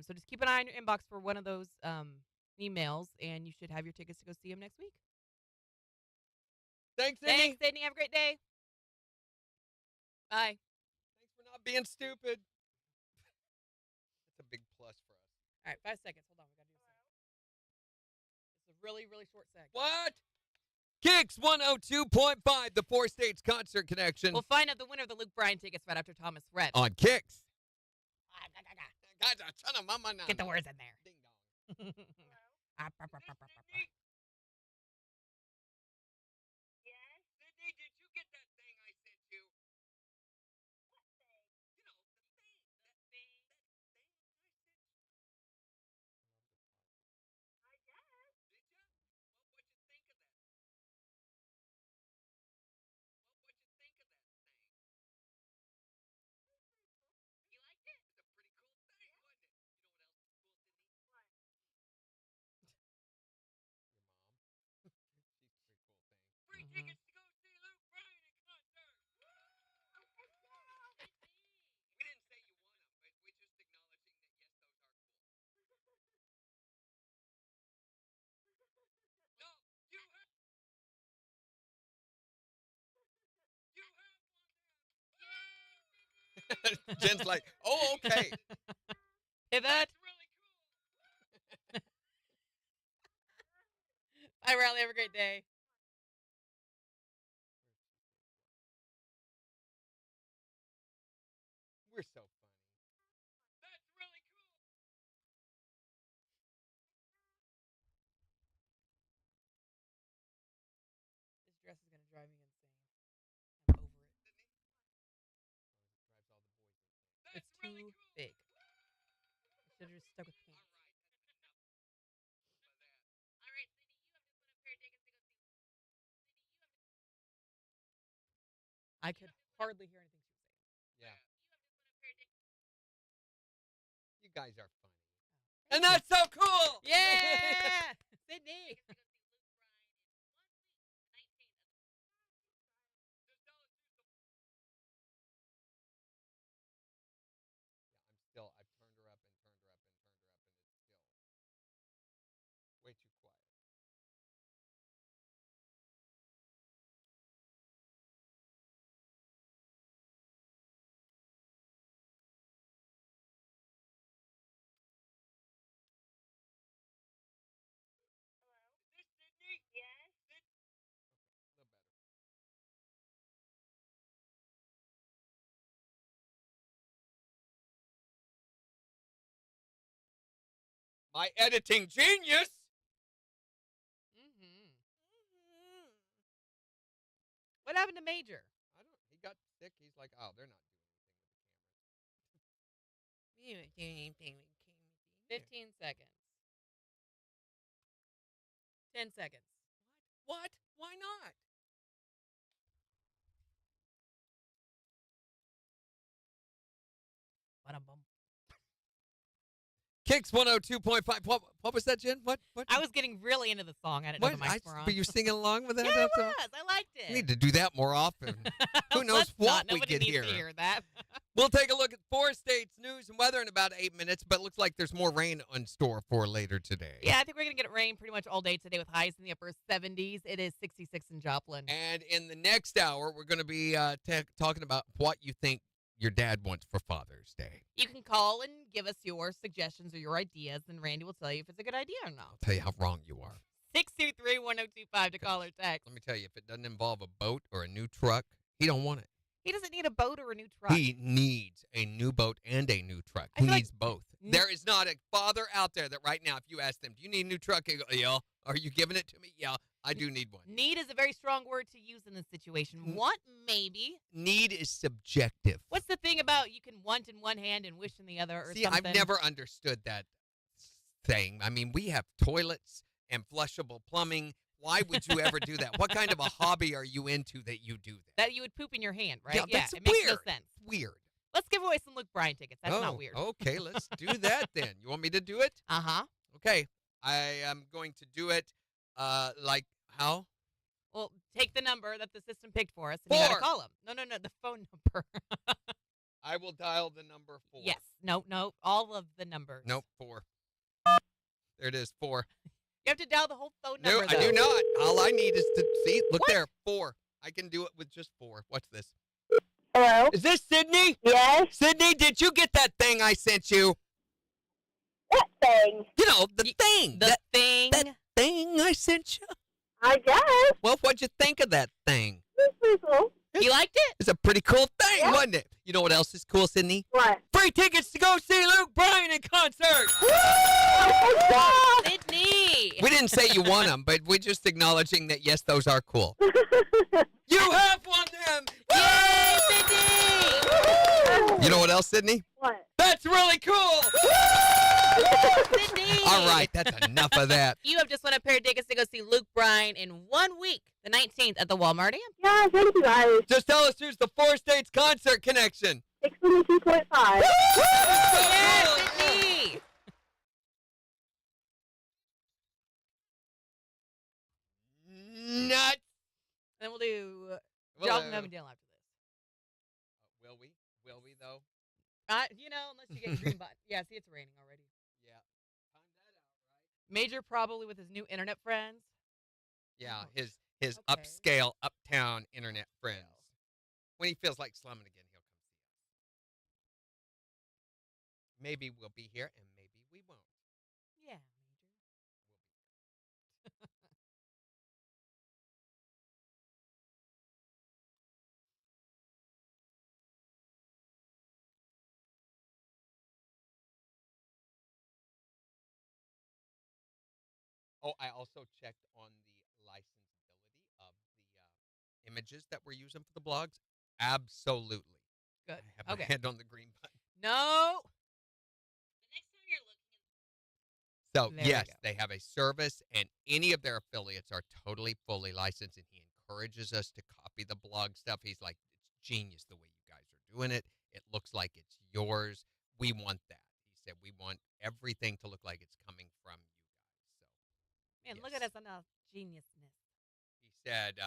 So just keep an eye on your inbox for one of those emails, and you should have your tickets to go see them next week. Thanks, Sydney. Thanks, Sydney. Have a great day. Bye. Thanks for not being stupid. That's a big plus for us. All right, 5 seconds. Hold on. We got to do this. It's a really, really short seg. What? KIX 102.5, the Four States Concert Connection. We'll find out the winner of the Luke Bryan tickets right after Thomas Rhett. On KIX. Get the words in there. Ding dong. Yes? Sydney, did you get that thing I sent you? What thing? You know, the thing. That thing I sent you. I guess. Did ya? Well, what'd you think of that? What would you think of that thing? You liked it? It's a pretty cool thing, wasn't it? You know what else is cool, Sydney? What? Your mom. She's a pretty cool thing. Free Mhm. tickets to go see Luke Bryan in concert. We didn't say you won them, but we're just acknowledging that, yes, those are cool. No, you have one there. Jen's like, oh, okay. Pivot. That's really cool. Bye, Riley. Have a great day. We're so funny. That's really cool. This dress is going to drive me insane. I'm over it. Sydney? Drives all the boys insane. It's That's really too cool. big. I should have just stuck with pants. All right, that's enough of that. All right, Sydney, you have just won a pair of tickets to go see. I could hardly hear anything she was saying. Yeah. You have just won a pair of tickets. You guys are funny. And that's so cool. Yeah, Sydney. Yeah, I've turned her up and turned her up and turned her up, and it's still way too quiet. Hello? Is this Sydney? Yes? Okay, a little better. My editing genius. Mm-hmm. What happened to Major? I don't. He got sick. He's like, oh, they're not doing anything with the camera. 15 seconds. 10 seconds. What? Why not? Ba-dum-bum. KIX 102.5. What was that, Jen? What? I was getting really into the song. I didn't know the mics were on. But you're singing along with that? Yeah, I was. I liked it. You need to do that more often. Who knows Let's what not. we Nobody could needs hear. to hear that. We'll take a look at 4 states news and weather in about 8 minutes, but it looks like there's more rain in store for later today. Yeah, I think we're going to get rain pretty much all day today with highs in the upper 70s. It is 66 in Joplin. And in the next hour, we're going to be talking about what you think your dad wants for Father's Day. You can call and give us your suggestions or your ideas, and Randy will tell you if it's a good idea or not. I'll tell you how wrong you are. 623-1025 to call or text. Let me tell you, if it doesn't involve a boat or a new truck, he don't want it. He doesn't need a boat or a new truck. He needs a new boat and a new truck. I He feel like- needs both. There is not a father out there that right now, if you ask them, do you need a new truck? They go, yeah. Are you giving it to me? Yeah, I do need one. Need is a very strong word to use in this situation. Want, maybe. Need is subjective. What's the thing about you can want in one hand and wish in the other or See, something? I've never understood that thing. I mean, we have toilets and flushable plumbing. Why would you ever do that? What kind of a hobby are you into that you do that? That you would poop in your hand, right? Yeah, that's it makes weird. no sense. Weird. Let's give away some Luke Bryan tickets. That's not weird. Okay, let's do that then. You want me to do it? Uh-huh. Okay. I am going to do it like how? Well, take the number that the system picked for us and you got 4. to call them. No, the phone number. I will dial the number 4. Yes. No, all of the numbers. Nope, 4. There it is, 4. You have to dial the whole phone No, number, I do though. not. All I need is to see. Look What? there, 4. I can do it with just 4. What's this? Hello? Is this Sydney? Yes? Sydney, did you get that thing I sent you? What thing? You know, the thing. The thing. that thing I sent you. I guess. Well, what'd you think of that thing? It's pretty cool. You liked it? It's a pretty cool thing, Yeah. wasn't it? You know what else is cool, Sydney? What? Free tickets to go see Luke Bryan in concert. Oh, Sydney. We didn't say you won them, but we're just acknowledging that, yes, those are cool. my God. You have won them. Yay, Sydney. You know what else, Sydney? What? That's really cool. Sydney. All right, that's enough of that. You have just won a pair of tickets to go see Luke Bryan in 1 week, the 19th at the Walmart Amp. Yeah, thank you guys. Just tell us who's the 4 states concert connection. 622.5. Yeah, Sydney. Nuts. Then we'll do Well, Joplin Ovendale after this. will we? Will we, though? Unless you get green button. Yeah, see, it's raining already. Yeah. Time that out, right? Major probably with his new internet friends. Yeah, Oh, his okay. upscale, uptown internet friends. When he feels like slumming again, he'll come see us. Maybe we'll be here, and maybe we won't. Yeah, Major. Oh, I also checked on the licensability of the images that we're using for the blogs. Absolutely. Good. I have my Okay. hand on the green button. No. The next time you're looking at So, There we yes, go. they have a service, and any of their affiliates are totally, fully licensed, and he encourages us to copy the blog stuff. He's like, it's genius the way you guys are doing it. It looks like it's yours. We want that. He said, we want everything to look like it's coming from you guys. So, Man, look Yes. at us on our geniusness. he said,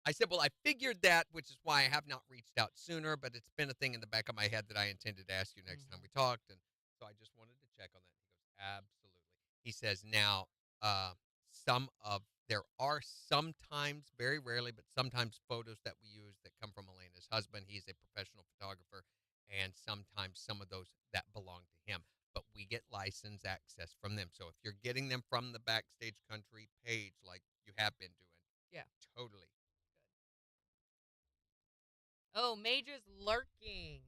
I said, well, I figured that, which is why I have not reached out sooner, but it's been a thing in the back of my head that I intended to ask you next time we talked, and so I just wanted to check on that. He goes, absolutely. He says, now, there are sometimes, very rarely, but sometimes photos that we use that come from Elena's husband. He's a professional photographer, and sometimes some of those that belong to him. But we get license access from them. So if you're getting them from the Backstage Country page like you have been doing, Yeah. totally. Oh, Major's lurking.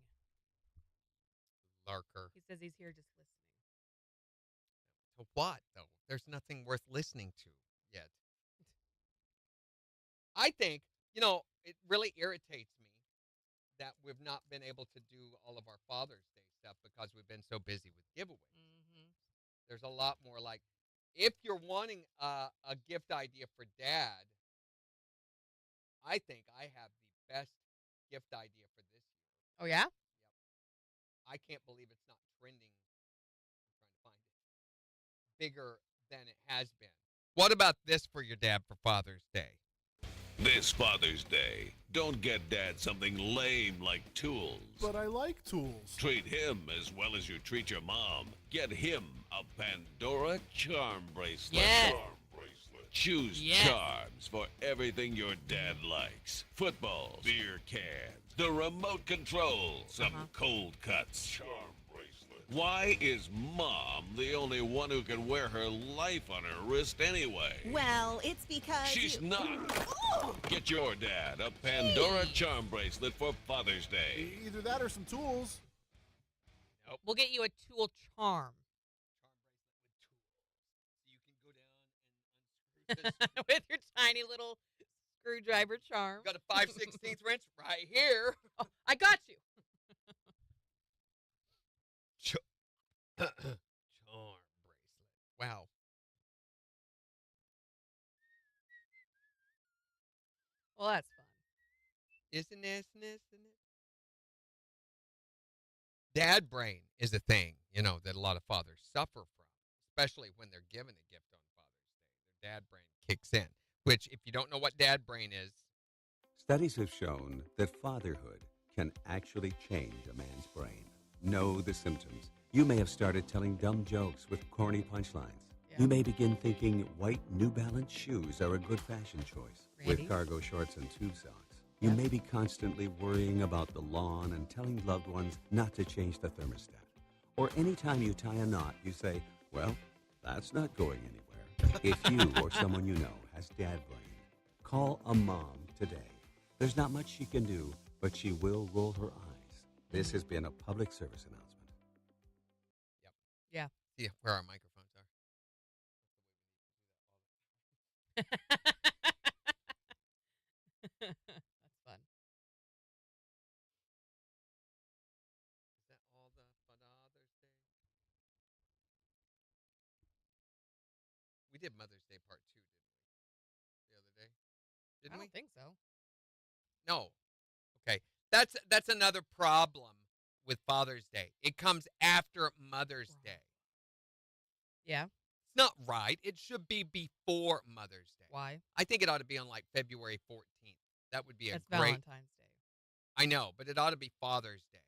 Lurker. He says he's here just listening. To what, though? There's nothing worth listening to yet. I think, it really irritates me that we've not been able to do all of our Father's Day stuff because we've been so busy with giveaways. Mm-hmm. There's a lot more like, if you're wanting a gift idea for Dad, I think I have the best gift idea for this year. Oh, yeah? I can't believe it's not trending. I'm trying to find it. Bigger than it has been. What about this for your dad for Father's Day? This Father's Day, don't get Dad something lame like tools. But I like tools. Treat him as well as you treat your mom. Get him a Pandora charm bracelet. Yes. Charm bracelet. Choose Yes. charms for everything your dad likes. Footballs, beer cans, the remote control, some cold cuts. Charm bracelet. Why is Mom the only one who can wear her life on her wrist anyway? Well, it's because She's not. Get your dad a Pandora charm bracelet for Father's Day. Either that or some tools. Nope. We'll get you a tool charm. Charm bracelet with tools. So you can go down and unscrew this. With your tiny little screwdriver charm. Got a 5/16 wrench right here. Oh, I got you. Charm bracelet. Wow. Well, that's fun. Isn't it? Dad brain is a thing, that a lot of fathers suffer from, especially when they're given a gift on Father's Day. Their dad brain kicks in, which, if you don't know what dad brain is, Studies have shown that fatherhood can actually change a man's brain. Know the symptoms. You may have started telling dumb jokes with corny punchlines. Yeah. You may begin thinking white New Balance shoes are a good fashion choice Really? with cargo shorts and tube socks. You may be constantly worrying about the lawn and telling loved ones not to change the thermostat. Or anytime you tie a knot, you say, well, that's not going anywhere. If you or someone you know has dad brain, call a mom today. There's not much she can do, but she will roll her eyes. This has been a public service announcement. Yeah. see where our microphones are. That's fun. Is that all the Father's Day? We did Mother's Day part 2, didn't we? The other day? I Didn't we? don't think so. No. Okay. That's another problem with Father's Day. It comes after Mother's Day. Yeah. It's not right. It should be before Mother's Day. Why? I think it ought to be on like February 14th. That would be That's a great. Valentine's Day. I know, but it ought to be Father's Day.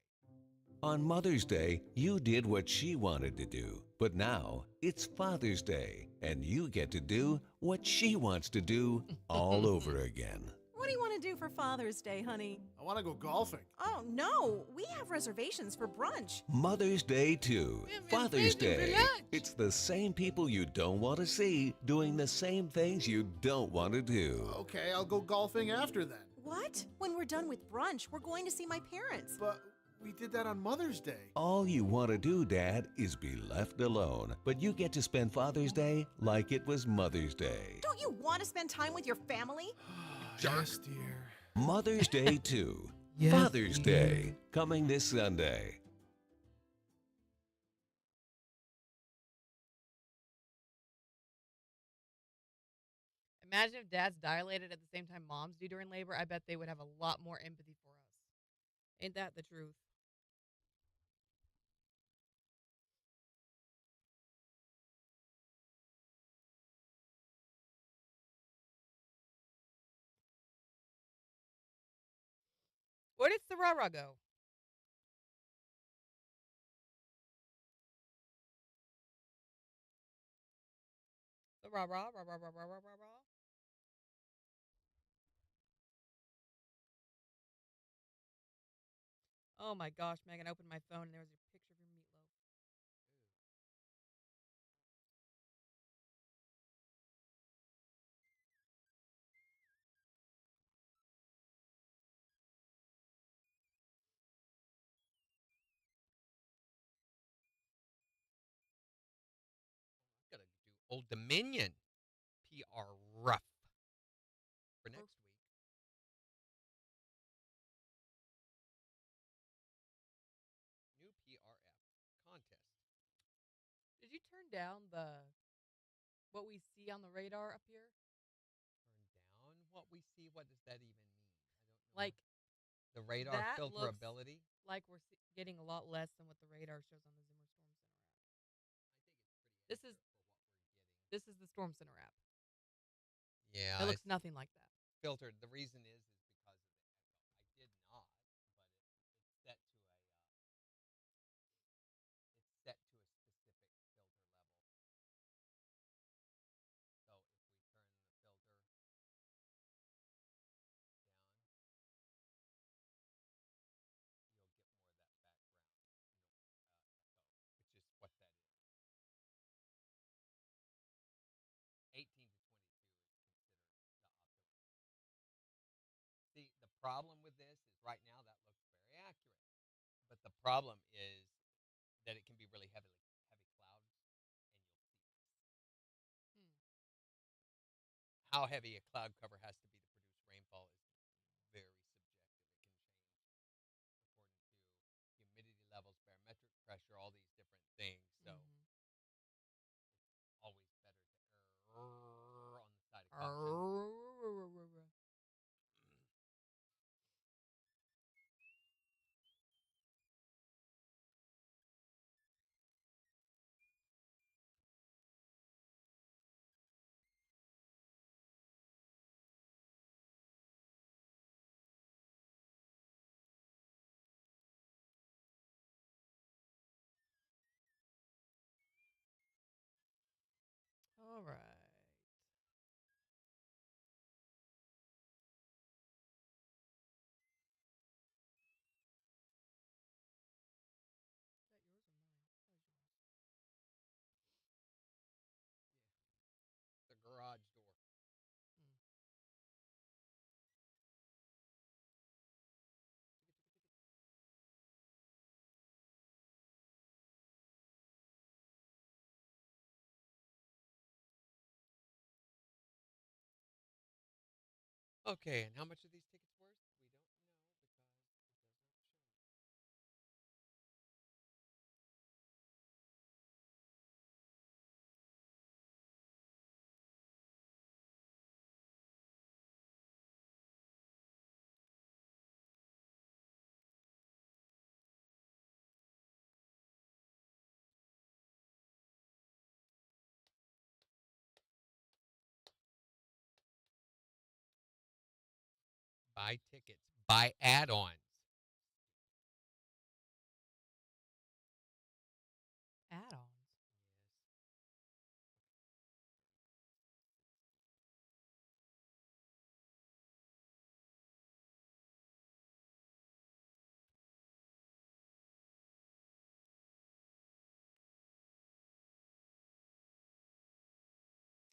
On Mother's Day, you did what she wanted to do. But now, it's Father's Day, and you get to do what she wants to do all over again. What do you want to do for Father's Day, honey? I want to go golfing. Oh, no. We have reservations for brunch. Mother's Day, too. Father's Day. It's the same people you don't want to see doing the same things you don't want to do. Okay, I'll go golfing after then. What? When we're done with brunch, we're going to see my parents. But we did that on Mother's Day. All you want to do, Dad, is be left alone. But you get to spend Father's Day like it was Mother's Day. Don't you want to spend time with your family? Yes, dear. Mother's Day 2. Yes, Father's dear. Day. Coming this Sunday. Imagine if dads dilated at the same time moms do during labor. I bet they would have a lot more empathy for us. Ain't that the truth? Where did the rah-rah go? The rah-rah, rah-rah, rah-rah, rah-rah, rah-rah. Oh my gosh, Megan, I opened my phone and there was a picture of your meatloaf. Gotta do Old Dominion PR rough for next week. New PRF contest. Did you turn down what we see on the radar up here? Turn down what we see. What does that even mean? I don't know. Like the radar that filterability. like we're getting a lot less than what the radar shows on the Zimmer Storm Center app. This is the Storm Center app. Yeah, It looks nothing like that. filtered. The reason is because of the echo. I did not, but it's set to a specific filter level. So if we turn the filter down, you'll get more of that background echo, which is what that is. 18 to 22 is considered the optimal. See, the problem with this is right now that looks very accurate, but the problem is that it can be really heavy clouds, and you'll see how heavy a cloud cover has to be to produce rainfall is very subjective. It can change according to humidity levels, barometric pressure, all these different things. So it's always better to err on the side of caution. All right. The garage door. Okay, and how much are these tickets worth? We don't know because it does not show. Buy tickets. Buy add-ons. Add-ons.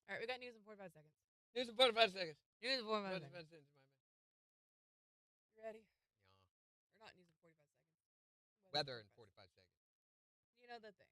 All right, we got news in 45 seconds. News in 45 seconds. News in 45 seconds. You ready? Yeah. Or not news in 45 seconds. Weather in 45 seconds. You know the thing.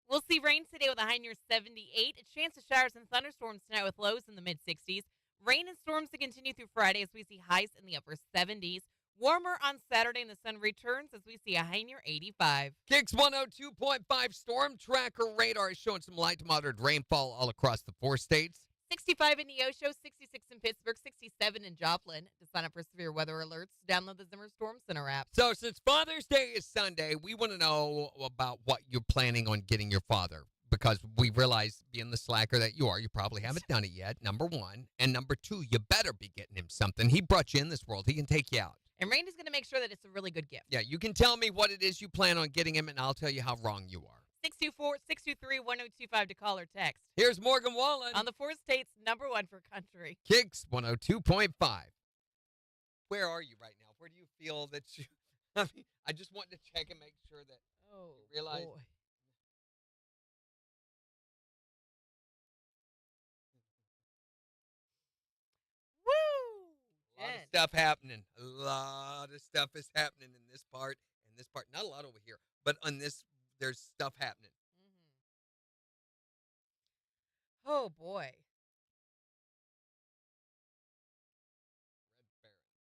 We'll see rain today with a high near 78. A chance of showers and thunderstorms tonight with lows in the mid 60s. Rain and storms to continue through Friday as we see highs in the upper 70s. Warmer on Saturday and the sun returns as we see a high near 85. KIX 102.5 storm tracker radar is showing some light to moderate rainfall all across the 4 states. 65 in Neosho, 66 in Pittsburgh, 67 in Joplin. To sign up for severe weather alerts, download the Zimmer Storm Center app. So since Father's Day is Sunday, we want to know about what you're planning on getting your father. Because we realize, being the slacker that you are, you probably haven't done it yet, number one. And number two, you better be getting him something. He brought you in this world. He can take you out. And Randy's going to make sure that it's a really good gift. Yeah, you can tell me what it is you plan on getting him, and I'll tell you how wrong you are. 624-623-1025 to call or text. Here's Morgan Wallen. On the 4 states, number 1 for country. KIX 102.5. Where are you right now? Where do you feel that you... I just wanted to check and make sure that you realize... Boy. Woo! lot of intense. stuff happening. A lot of stuff is happening in this part and this part. Not a lot over here, but on this, there's stuff happening. Oh boy. Red Baron.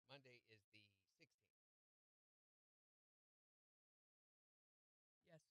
Monday is the 16th. Yes.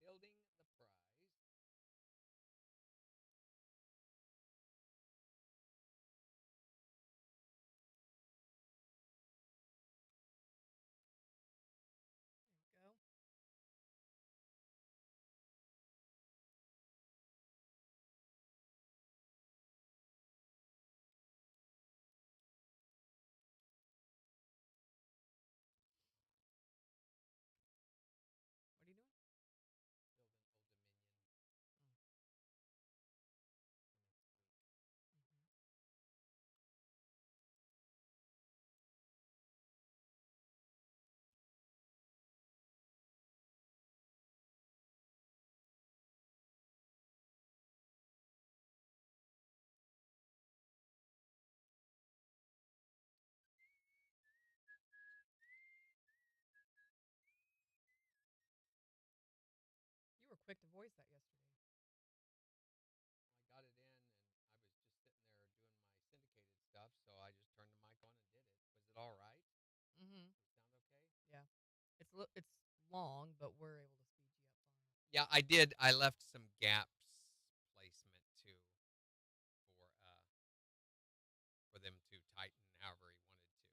Building the prize. There we go. What are you doing? Building Old Dominion. You were quick to voice that yesterday. I got it in, and I was just sitting there doing my syndicated stuff, so I just turned the mic on and did it. Was it all right? Mm-hmm. Did it sound okay? Yeah. It's long, but we're able to speed you up fine. Yeah, I did. I left some gaps placement too for them to tighten however he wanted to.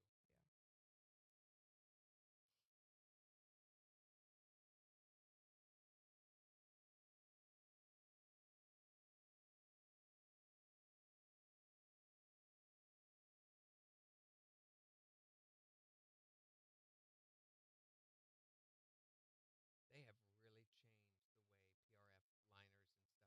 They have really changed the way PRF liners and stuff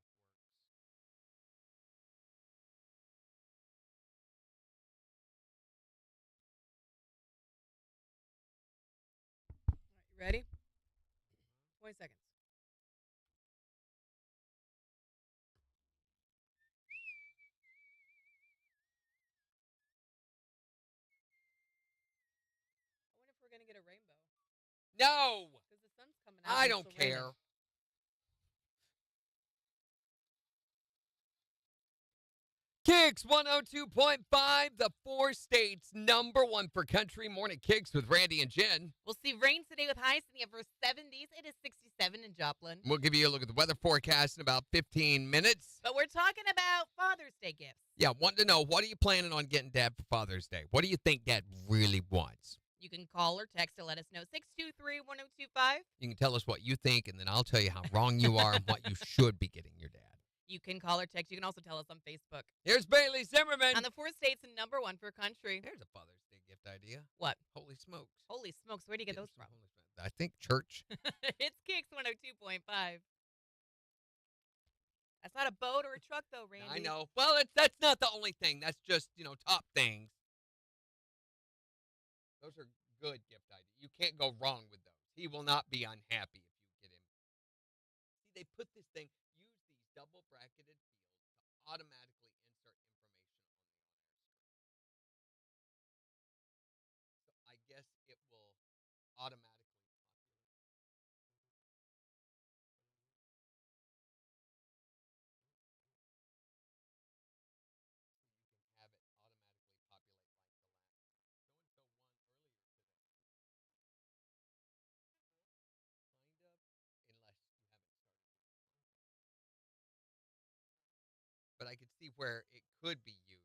Ready? 20 seconds. I wonder if we're going to get a rainbow. No! Because the sun's coming out. I and it's don't still raining. care. KIX 102.5, the 4 states #1 for country. Morning KIX with Randy and Jen. We'll see rain today with highs in the upper 70s. It is 67 in Joplin. We'll give you a look at the weather forecast in about 15 minutes. But we're talking about Father's Day gifts. Yeah, wanting to know, what are you planning on getting Dad for Father's Day? What do you think Dad really wants? You can call or text to let us know. 623-1025. You can tell us what you think, and then I'll tell you how wrong you are and what you should be getting your dad. You can call or text. You can also tell us on Facebook. Here's Bailey Zimmerman. On the 4 states and #1 for country. Here's a Father's Day gift idea. What? Holy smokes. Holy smokes. Where do you get those from? I think church. It's KIX 102.5. That's not a boat or a truck, though, Randy. I know. Well, that's not the only thing. That's just, top things. Those are good gift ideas. You can't go wrong with those. He will not be unhappy if you get him. See, they put this thing, use these double bracketed fields to automatically insert information on the on-air screen. So I guess it will automatically populate. So you can have it automatically populate like the last so-and-so won earlier today. Kind of, unless you haven't started with the contest. But I could see where it could be used.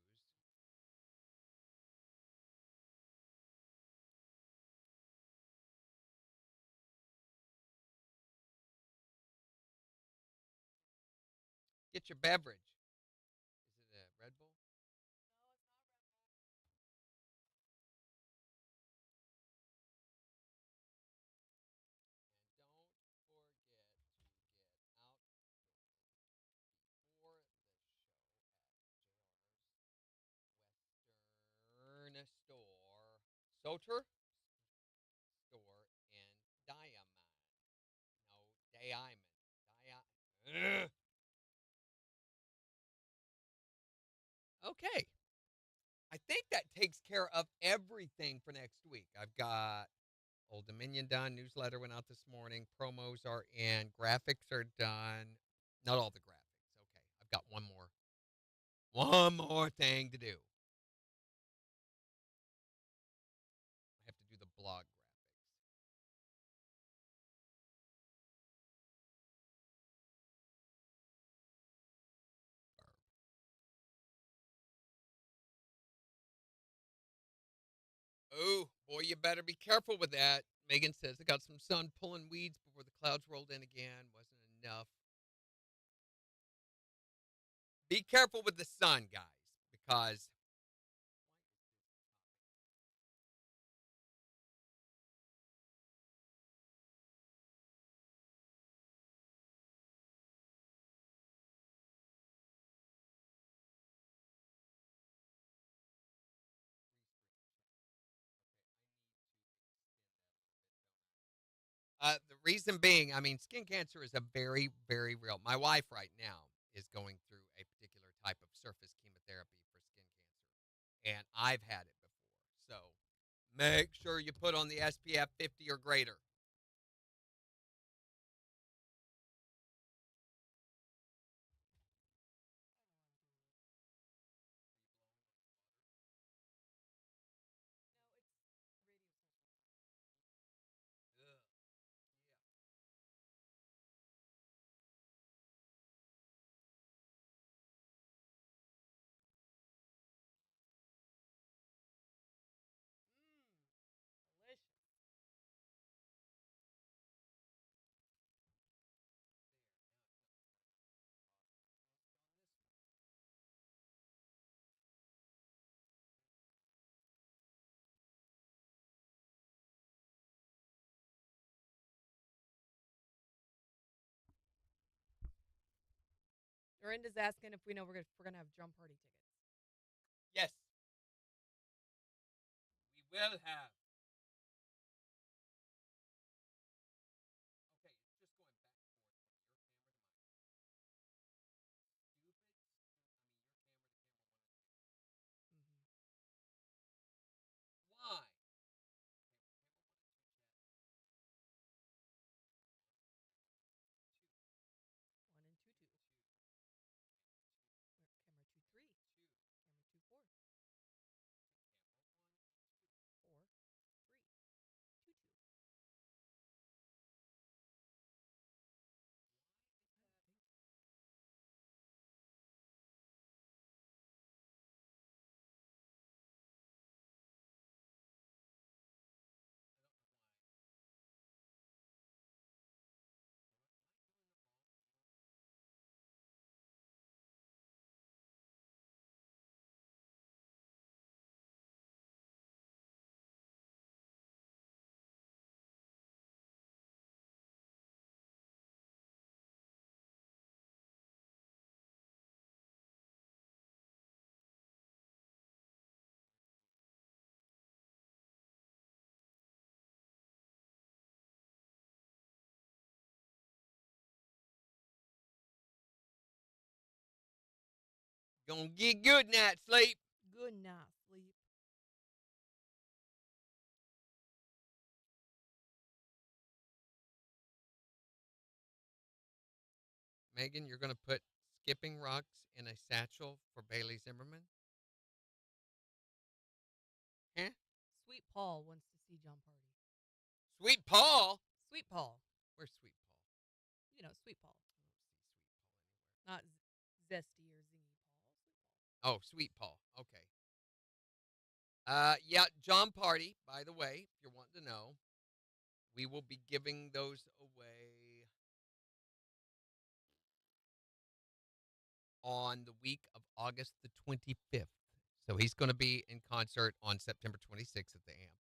Get your beverage. Is it a Red Bull? And don't forget to get out before the show at JR's Western Soter store in Diamond. No, Diamond. Okay. I think that takes care of everything for next week. I've got Old Dominion done. Newsletter went out this morning. Promos are in. Graphics are done. Not all the graphics. Okay. I've got one more thing to do. I have to do the blog graphics. Oh, boy, you better be careful with that. Megan says, I got some sun pulling weeds before the clouds rolled in again. Wasn't enough. Be careful with the sun, guys, because the reason being, I mean, skin cancer is a very, very real. My wife right now is going through a particular type of surface chemotherapy for skin cancer, and I've had it before. So make sure you put on the SPF 50 or greater. Delicious. Dorinda's asking if we know if we're gonna have drum party tickets. Yes, we will have. Gonna get good night sleep. Good night, sleep. Megan, you're going to put skipping rocks in a satchel for Bailey Zimmerman? Huh? Sweet Paul wants to see John Party. Sweet Paul? Sweet Paul. Where's Sweet Paul? You know, Sweet Paul. Not Zesty or Zingy Oh, Paul. Sweet Paul. Okay. Yeah, John Party, by the way, if you're wanting to know, we will be giving those away on the week of August the 25th. So he's going to be in concert on September 26th at the AMP.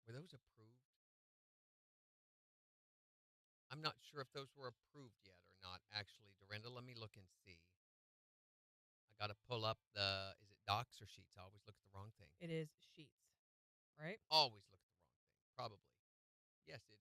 Were those approved? I'm not sure if those were approved yet or not, actually. Dorinda, let me look and see. I got to pull up the, is it docs or sheets? I always look at the wrong thing. It is sheets, right? Always look at the wrong thing. Probably. Yes, it is.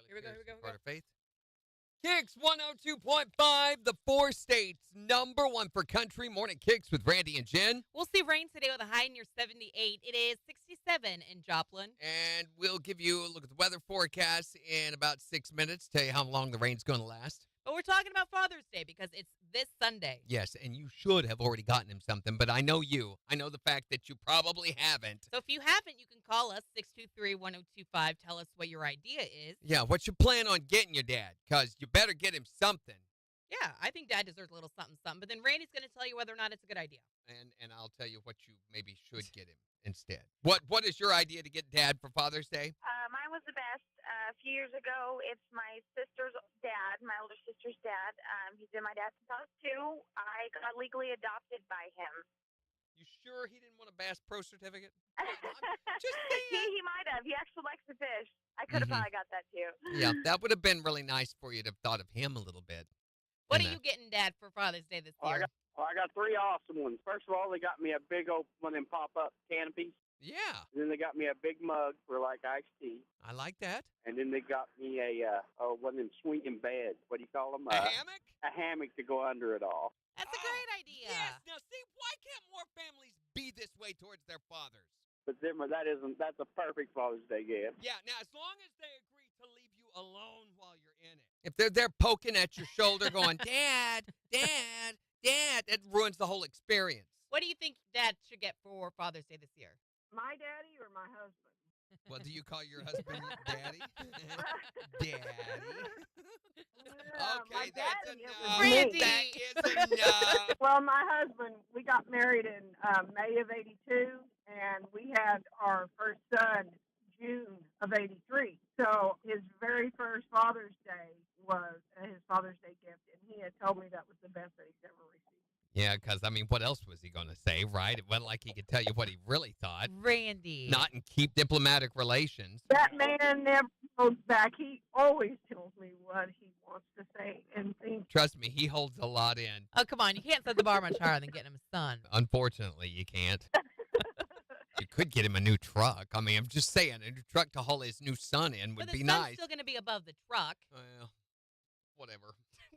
Here we go. Carter Faith. KIX 102.5, the four states, number one for country. Morning KIX with Randy and Jen. We'll see rain today with a high near 78. It is 67 in Joplin. And we'll give you a look at the weather forecast in about 6 minutes, tell you how long the rain's going to last. But we're talking about Father's Day because it's this Sunday. Yes, and you should have already gotten him something, but I know you. I know the fact that you probably haven't. So if you haven't, you can call us, 623-1025. Tell us what your idea is. Yeah, what you plan on getting your dad? Because you better get him something. Yeah, I think Dad deserves a little something, something. But then Randy's going to tell you whether or not it's a good idea. And I'll tell you what you maybe should get him instead. What is your idea to get Dad for Father's Day? Mine was the best. A few years ago, it's my sister's dad, my older sister's dad. He's been my dad since I was 2. I got legally adopted by him. You sure he didn't want a Bass Pro certificate? Just he might have. He actually likes to fish. I could have probably got that too. Yeah, that would have been really nice for you to have thought of him a little bit. What are you getting, Dad, for Father's Day this year? I got 3 awesome ones. First of all, they got me a big old one of them pop-up canopies. Yeah. And then they got me a big mug for like iced tea. I like that. And then they got me a one of them swinging beds. What do you call them? A hammock? A hammock to go under it all. That's a great idea. Yes. Now, see, why can't more families be this way towards their fathers? But that's a perfect Father's Day gift. Yeah. Now, as long as they agree to leave you alone while you're in it. If they're there poking at your shoulder, going, Dad, Dad, Dad, it ruins the whole experience. What do you think Dad should get for Father's Day this year? My daddy or my husband? Well, do you call your husband Daddy? Daddy. Okay, that's enough. Randy. That is enough. Well, my husband, we got married in May of '82, and we had our first son June of '83. So his very first Father's Day was his Father's Day gift, and he had told me that was the best that he's ever received. Yeah, because, I mean, what else was he going to say, right? It wasn't like he could tell you what he really thought. Randy. Not and keep diplomatic relations. That man never goes back. He always tells me what he wants to say and think. Trust me, he holds a lot in. Oh, come on. You can't set the bar much higher than getting him a son. Unfortunately, you can't. You could get him a new truck. I mean, I'm just saying, a new truck to haul his new son in would But be the son's nice. still going to be above the truck. Well, whatever.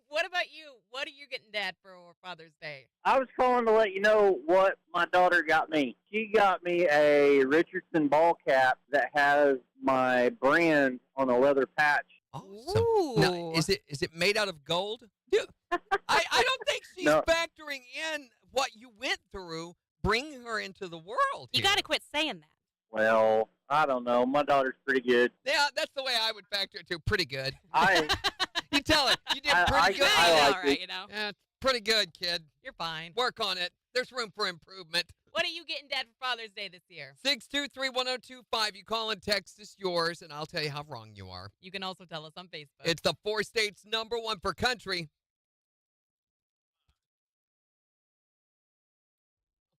What about you? What are you getting, Dad, for Father's Day? I was calling to let you know what my daughter got me. She got me a Richardson ball cap that has my brand on a leather patch. Awesome. Now, is it made out of gold? Dude, I don't think she's factoring in what you went through bringing her into the world. You got to quit saying that. Well, I don't know. My daughter's pretty good. Yeah, that's the way I would factor it too. Pretty good. You tell it. You did pretty good. I like all right, you know. Yeah, pretty good, kid. You're fine. Work on it. There's room for improvement. What are you getting, Dad, for Father's Day this year? 623-1025. You call and text us yours, and I'll tell you how wrong you are. You can also tell us on Facebook. It's the four states number one for country.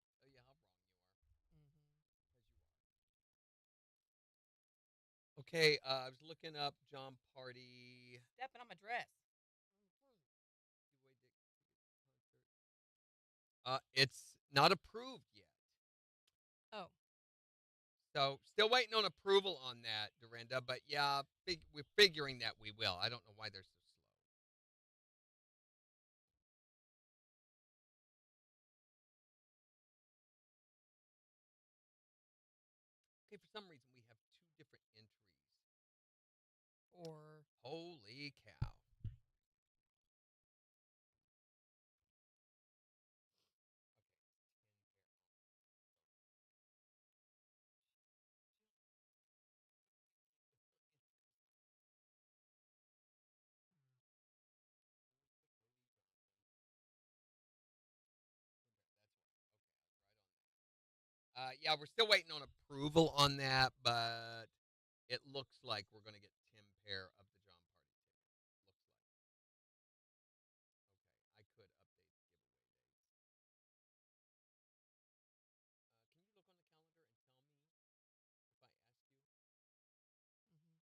I'll tell you how wrong you are. Okay, I was looking up John Party. Stepping on my dress. It's not approved yet. Oh. So still waiting on approval on that, Dorinda. But yeah, we're figuring that we will. I don't know why they're so slow. Okay, for some reason we have two different entries. Or holy cow. Yeah, we're still waiting on approval on that, but it looks like we're going to get 10 pair of the John Party tickets. Looks like. Okay, I could update the giveaway dates. Can you look on the calendar and tell me if I ask you? Mm-hmm.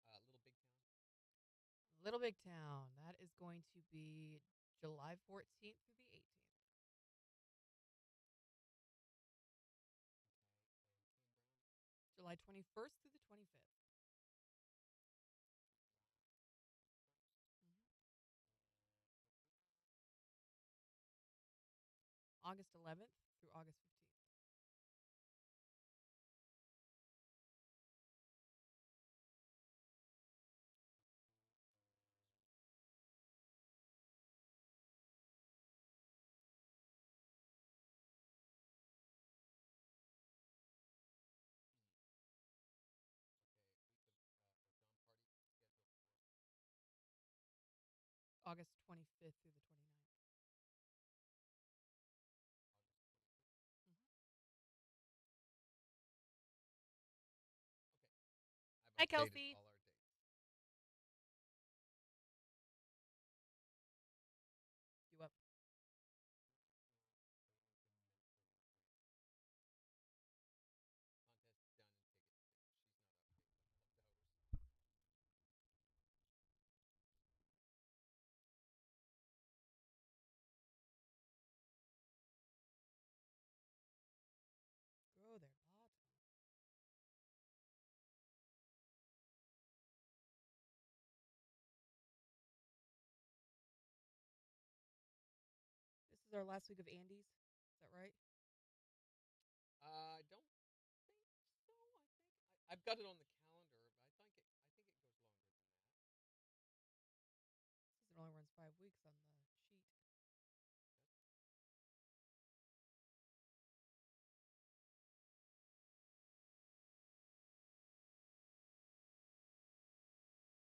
Little Big Town. Little Big Town. That is going to be July 14th through the 18th. July 21st through the 25th. August 11th through August 15th. August 25th through the 29th. Hi, Kelsey. All our dates. You up? Contest done and tickets. She's not updated. Grow their bottom. This is our last week of Andy's. Is that right? I don't think so. I've got it on the calendar, but I think it goes longer than that. It says it only runs 5 weeks on the sheet.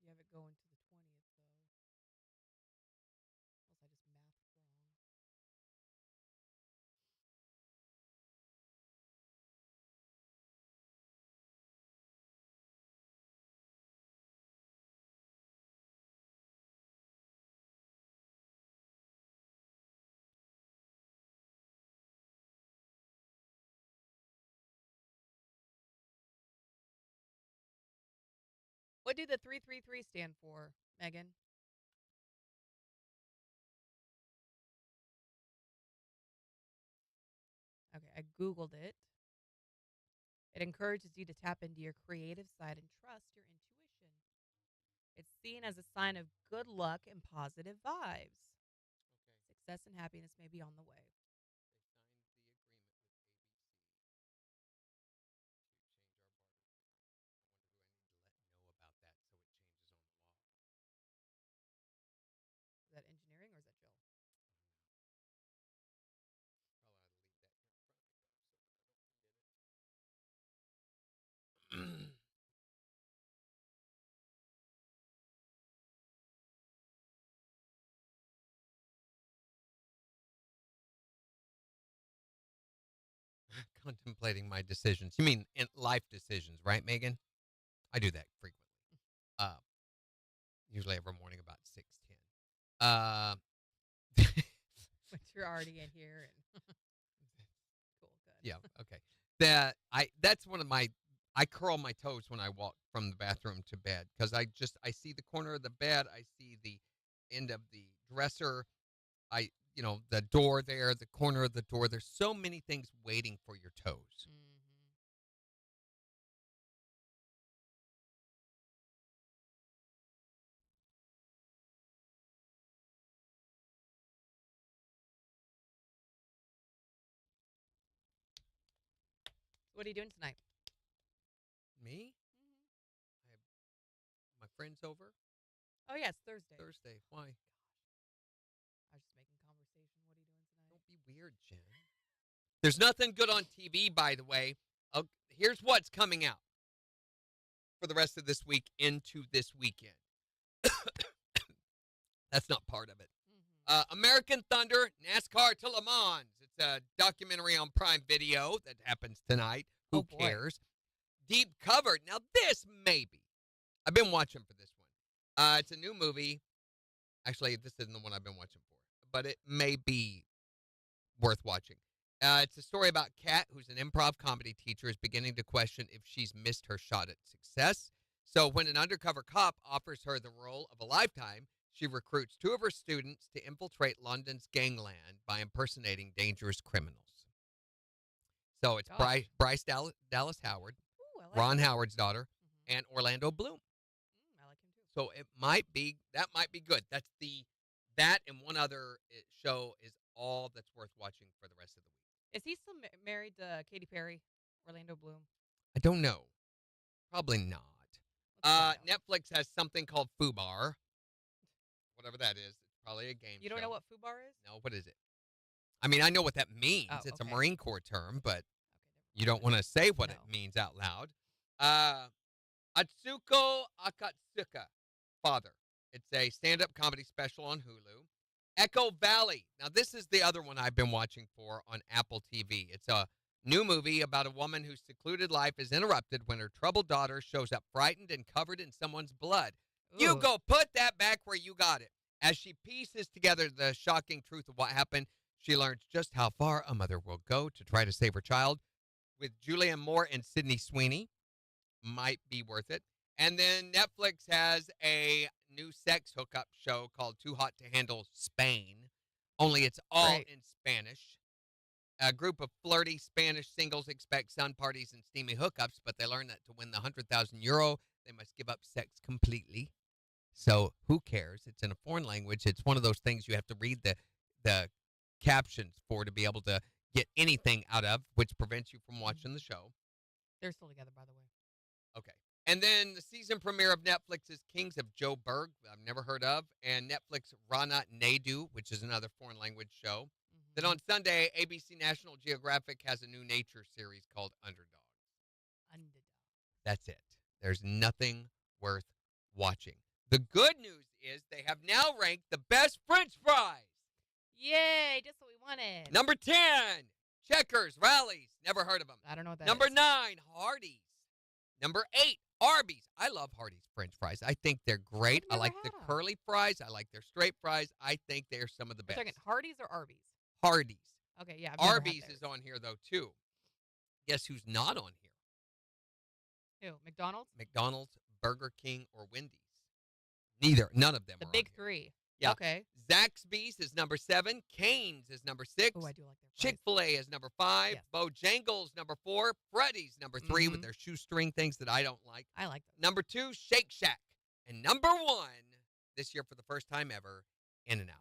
You have it going to the 20th, though. Unless I just math wrong. What do the 333 stand for, Megan? Okay, I Googled it. It encourages you to tap into your creative side and trust your intuition. It's seen as a sign of good luck and positive vibes. Okay. Success and happiness may be on the way. They signed the agreement with ABC to change our barter system. I wonder who I need to let know about that so it changes on the law. Is that engineering or is that Jill? Probably ought to leave that here in front of me, though, so that I don't forget it. Contemplating my decisions. You mean in life decisions, right, Megan? I do that frequently. Usually every morning about 6:10. But you're already in here. And cool, good. Yeah, okay. That's one of my. I curl my toes when I walk from the bathroom to bed because I see the corner of the bed, I see the end of the dresser, the door there, the corner of the door. There's so many things waiting for your toes. What are you doing tonight? Me? I have my friends over. Oh, yeah, it's Thursday. Thursday. Why? I was just making conversation. What are you doing tonight? Don't be weird, Jen. There's nothing good on TV, by the way. Here's what's coming out for the rest of this week into this weekend. That's not part of it. American Thunder, NASCAR to Le Mans. It's a documentary on Prime Video that happens tonight. Who cares? Deep Covered. Now, this maybe. I've been watching for this one. It's a new movie. Actually, this isn't the one I've been watching for, but it may be worth watching. It's a story about Kat, who's an improv comedy teacher, is beginning to question if she's missed her shot at success. So when an undercover cop offers her the role of a lifetime, she recruits 2 of her students to infiltrate London's gangland by impersonating dangerous criminals. So it's Bryce Dallas Howard, Ron Howard's daughter, and Orlando Bloom. I like him too. So that might be good. That and one other show is all that's worth watching for the rest of the week. Is he still married to Katy Perry, Orlando Bloom? I don't know. Probably not. Netflix has something called FUBAR. Whatever that is. It's probably a game You don't show. know what FUBAR is? No, what is it? I mean, I know what that means. Oh, It's a okay. Marine Corps term, but you don't want to say what it means out loud. Atsuko Akatsuka, Father. It's a stand-up comedy special on Hulu. Echo Valley. Now, this is the other one I've been watching for on Apple TV. It's a new movie about a woman whose secluded life is interrupted when her troubled daughter shows up frightened and covered in someone's blood. Ooh. You go put that back where you got it. As she pieces together the shocking truth of what happened, she learns just how far a mother will go to try to save her child. With Julianne Moore and Sydney Sweeney. Might be worth it. And then Netflix has a new sex hookup show called Too Hot to Handle Spain. Only it's all in Spanish. A group of flirty Spanish singles expect sun parties and steamy hookups, but they learn that to win the €100,000, they must give up sex completely. So who cares? It's in a foreign language. It's one of those things you have to read the captions for to be able to get anything out of, which prevents you from watching the show. They're still together, by the way. Okay. And then the season premiere of Netflix's Kings of Joburg, I've never heard of, and Netflix Rana Naidu, which is another foreign language show. Then on Sunday, ABC National Geographic has a new nature series called Underdogs. That's it. There's nothing worth watching. The good news is they have now ranked the best French fries. Yay, just what we wanted. Number 10, Checkers, Rallies. Never heard of them. I don't know what that Number is. 9, Hardee's. Number 8, Arby's. I love Hardee's French fries. I think they're great. I like the curly fries. I like their straight fries. I think they're some of the best. Second, Hardee's or Arby's? Hardee's. Okay, yeah. I've never had Arby's is on here, though, too. Guess who's not on here? Who? McDonald's? McDonald's, Burger King, or Wendy's. None of them The are big on here. 3. Yeah. Okay. Zaxby's is number 7. Cane's is number 6. Oh, I do like their fries. Chick-fil-A is number 5. Yes. Bojangles number 4. Freddy's number 3 with their shoestring things that I don't like. I like those. Number 2, Shake Shack. And number 1, this year for the first time ever, In-N-Out.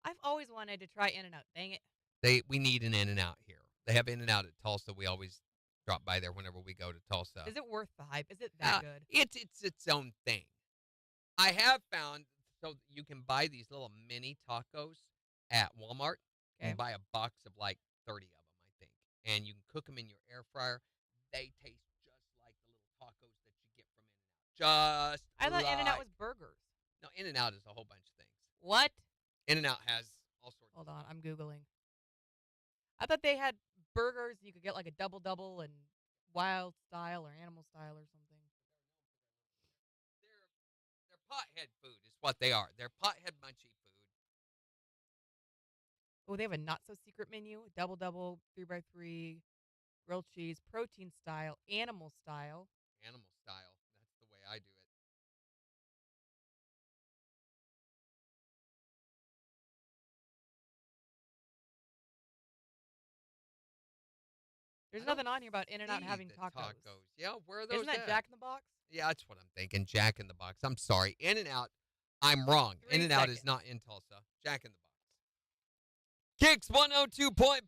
I've always wanted to try In-N-Out. Dang it. We need an In-N-Out here. They have In-N-Out at Tulsa. We always drop by there whenever we go to Tulsa. Is it worth the hype? Is it that good? It's its own thing. I have found so you can buy these little mini tacos at Walmart. You can buy a box of like 30 of them, I think. And you can cook them in your air fryer. They taste just like the little tacos that you get from In-N-Out. I thought In-N-Out was burgers. No, In-N-Out is a whole bunch of things. What? In-N-Out has all sorts Hold on, I'm Googling. I thought they had burgers and you could get like a double and wild style or animal style or something. They're pothead food is what they are. They're pothead munchy food. Oh, they have a not-so-secret menu. Double, 3x3, grilled cheese, protein style, animal style. Animal style. That's the way I do it. There's nothing on here about In-N-Out See having the tacos. Yeah, where are those Isn't that at? Jack in the Box? Yeah, that's what I'm thinking. Jack in the Box. I'm sorry. In-N-Out, I'm wrong. 3 In-N-Out is seconds. not in Tulsa. Jack in the Box. KIX 102.5,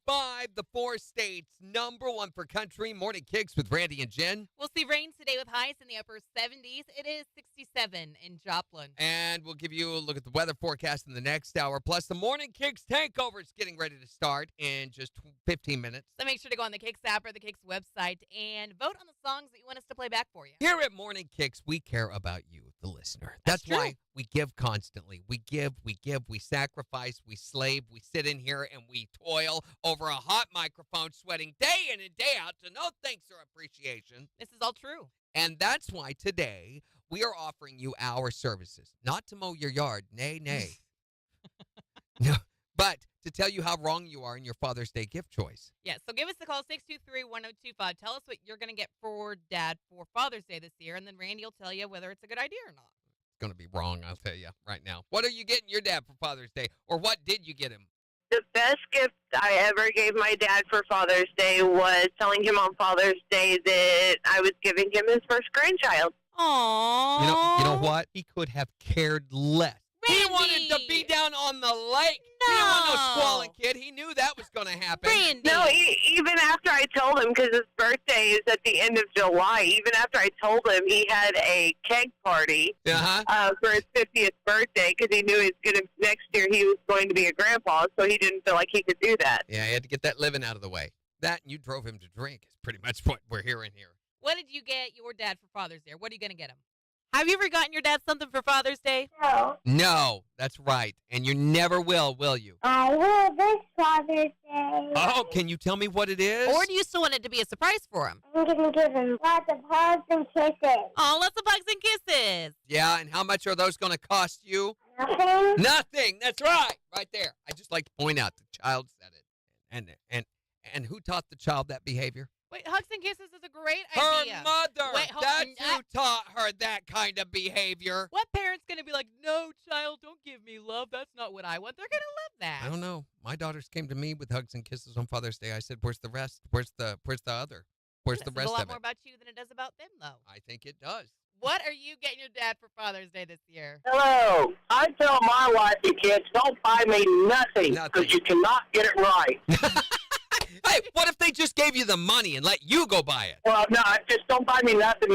the 4 states, #1 for country. Morning KIX with Randy and Jen. We'll see rain today with highs in the upper 70s. It is 67 in Joplin. And we'll give you a look at the weather forecast in the next hour. Plus, the Morning KIX takeover is getting ready to start in just 15 minutes. So make sure to go on the KIX app or the KIX website and vote on the songs that you want us to play back for you. Here at Morning KIX, we care about you, the listener. That's why we give constantly. We give, we sacrifice, we slave, we sit in here and we toil over a hot microphone, sweating day in and day out to no thanks or appreciation. This is all true. And that's why today we are offering you our services. Not to mow your yard, nay. No, but to tell you how wrong you are in your Father's Day gift choice. Yeah, so give us a call, 623-1025. Tell us what you're going to get for Dad for Father's Day this year, and then Randy will tell you whether it's a good idea or not. It's going to be wrong, I'll tell you right now. What are you getting your dad for Father's Day? Or what did you get him? The best gift I ever gave my dad for Father's Day was telling him on Father's Day that I was giving him his first grandchild. Aww. You know what? He could have cared less. Randy! He wanted to be down on the lake. No. He didn't want no squalling kid. He knew that was going to happen. Randy! No, even after I told him, because his birthday is at the end of July, even after I told him he had a keg party for his 50th birthday, because he knew next year he was going to be a grandpa, so he didn't feel like he could do that. Yeah, he had to get that living out of the way. That and you drove him to drink is pretty much what we're hearing here. What did you get your dad for Father's Day? What are you going to get him? Have you ever gotten your dad something for Father's Day? No. No, that's right. And you never will you? I will this Father's Day. Oh, can you tell me what it is? Or do you still want it to be a surprise for him? I'm going to give him lots of hugs and kisses. Oh, lots of hugs and kisses. Yeah, and how much are those going to cost you? Nothing. Nothing. That's right. Right there. I just like to point out the child said it. And who taught the child that behavior? Wait, hugs and kisses is a great Her idea. mother. Wait, That's who taught her that kind of behavior. What parent's going to be like, no, child, don't give me love. That's not what I want. They're going to love that. I don't know. My daughters came to me with hugs and kisses on Father's Day. I said, "Where's the rest? Where's the other? Where's the This rest is a lot of more it?" about you than it does about them, though. I think it does. What are you getting your dad for Father's Day this year? Hello. I tell my wife and kids, don't buy me nothing because you cannot get it right. Hey, what if they just gave you the money and let you go buy it? Well, no, just don't buy me nothing.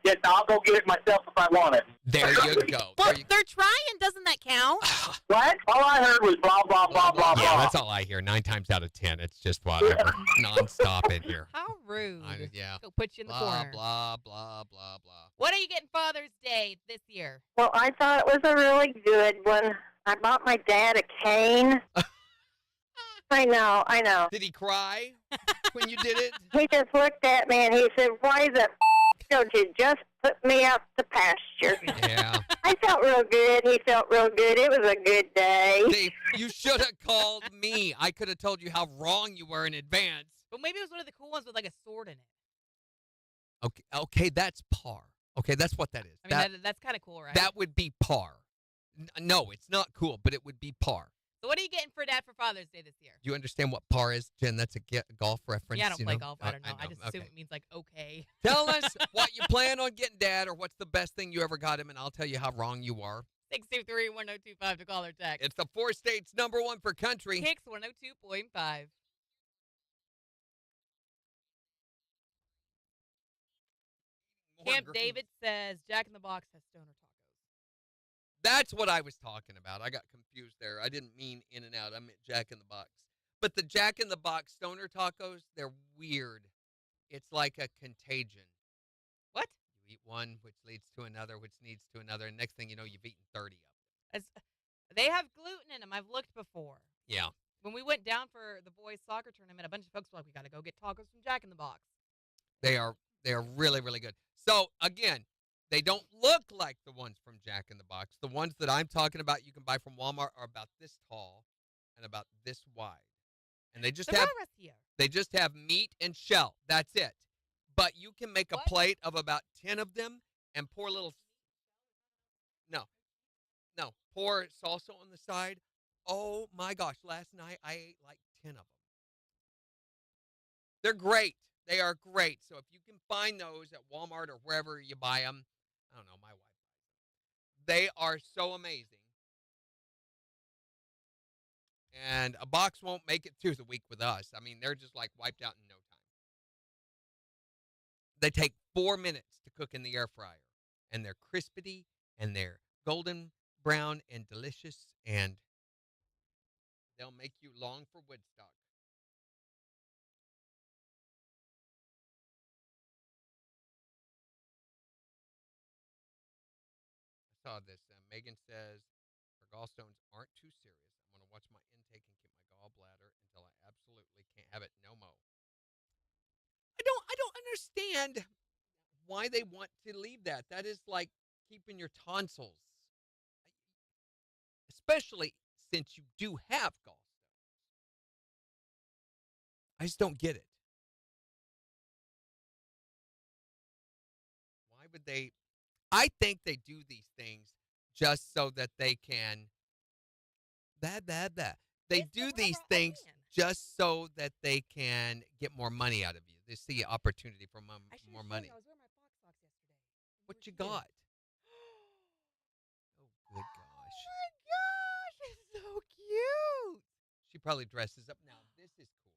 Just I'll go get it myself if I want it. There you go. Well, they're trying. Doesn't that count? What? All I heard was blah, blah, blah, blah, blah. Yeah, that's all I hear. 9 times out of 10, it's just whatever. Non-stop in here. How rude. Yeah. Go put you in the Blah, corner. blah, blah, blah, blah. What are you getting Father's Day this year? Well, I thought it was a really good one. I bought my dad a cane. I know. Did he cry when you did it? He just looked at me and he said, why the don't you just put me out to pasture? Yeah. I felt real good. He felt real good. It was a good day. Dave, you should have called me. I could have told you how wrong you were in advance. But maybe it was one of the cool ones with like a sword in it. Okay, that's par. Okay, that's what that is. I mean, that's kind of cool, right? That would be par. No, it's not cool, but it would be par. So what are you getting for Dad for Father's Day this year? Do you understand what par is, Jen? That's a golf reference. Yeah, I don't play know? golf. I don't know. I just assume Okay. it means like okay. Tell us what you plan on getting Dad, or what's the best thing you ever got him, and I'll tell you how wrong you are. 623-1025 to call or text. It's the 4 states #1 for country. KIX 102.5. Camp David says Jack in the Box has stoner tacos. That's what I was talking about. I got confused there. I didn't mean In-N-Out. I meant Jack in the Box. But the Jack in the Box stoner tacos, they're weird. It's like a contagion. What? You eat one, which leads to another, which leads to another, and next thing you know, you've eaten 30 of them. They have gluten in them. I've looked before. Yeah. When we went down for the boys' soccer tournament, a bunch of folks were like, we got to go get tacos from Jack in the Box. They are really, really good. So, again, They don't look like the ones from Jack in the Box. The ones that I'm talking about you can buy from Walmart are about this tall and about this wide. And they just have meat and shell. That's it. But you can make a plate of about 10 of them and pour a little pour salsa on the side. Oh my gosh, last night I ate like 10 of them. They're great. They are great. So if you can find those at Walmart or wherever you buy them, I don't know, my wife buys them. They are so amazing. And a box won't make it through the week with us. I mean, they're just like wiped out in no time. They take 4 minutes to cook in the air fryer. And they're crispity and they're golden brown and delicious. And they'll make you long for Woodstock. I saw this. Megan says her gallstones aren't too serious. I'm going to watch my intake and keep my gallbladder until I absolutely can't have it no more. I don't understand why they want to leave that. That is like keeping your tonsils, especially since you do have gallstones. I just don't get it. Why would they? I think they do these things just so that they can. They do these things just so that they can get more money out of you. They see opportunity for more money. I was wearing my Fox socks yesterday. What you got? Oh, good gosh. Oh my gosh, it's so cute. She probably dresses up now. This is cool.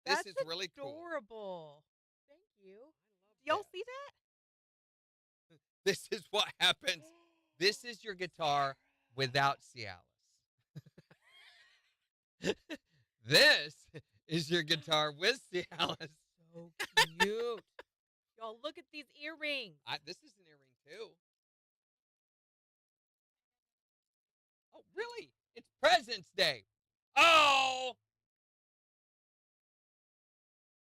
That's is really cool. adorable. Thank you. Do y'all see that? This is what happens. This is your guitar without Cialis. This is your guitar with Cialis. So cute. Y'all look at these earrings. This is an earring too. Oh, really? It's President's Day. Oh!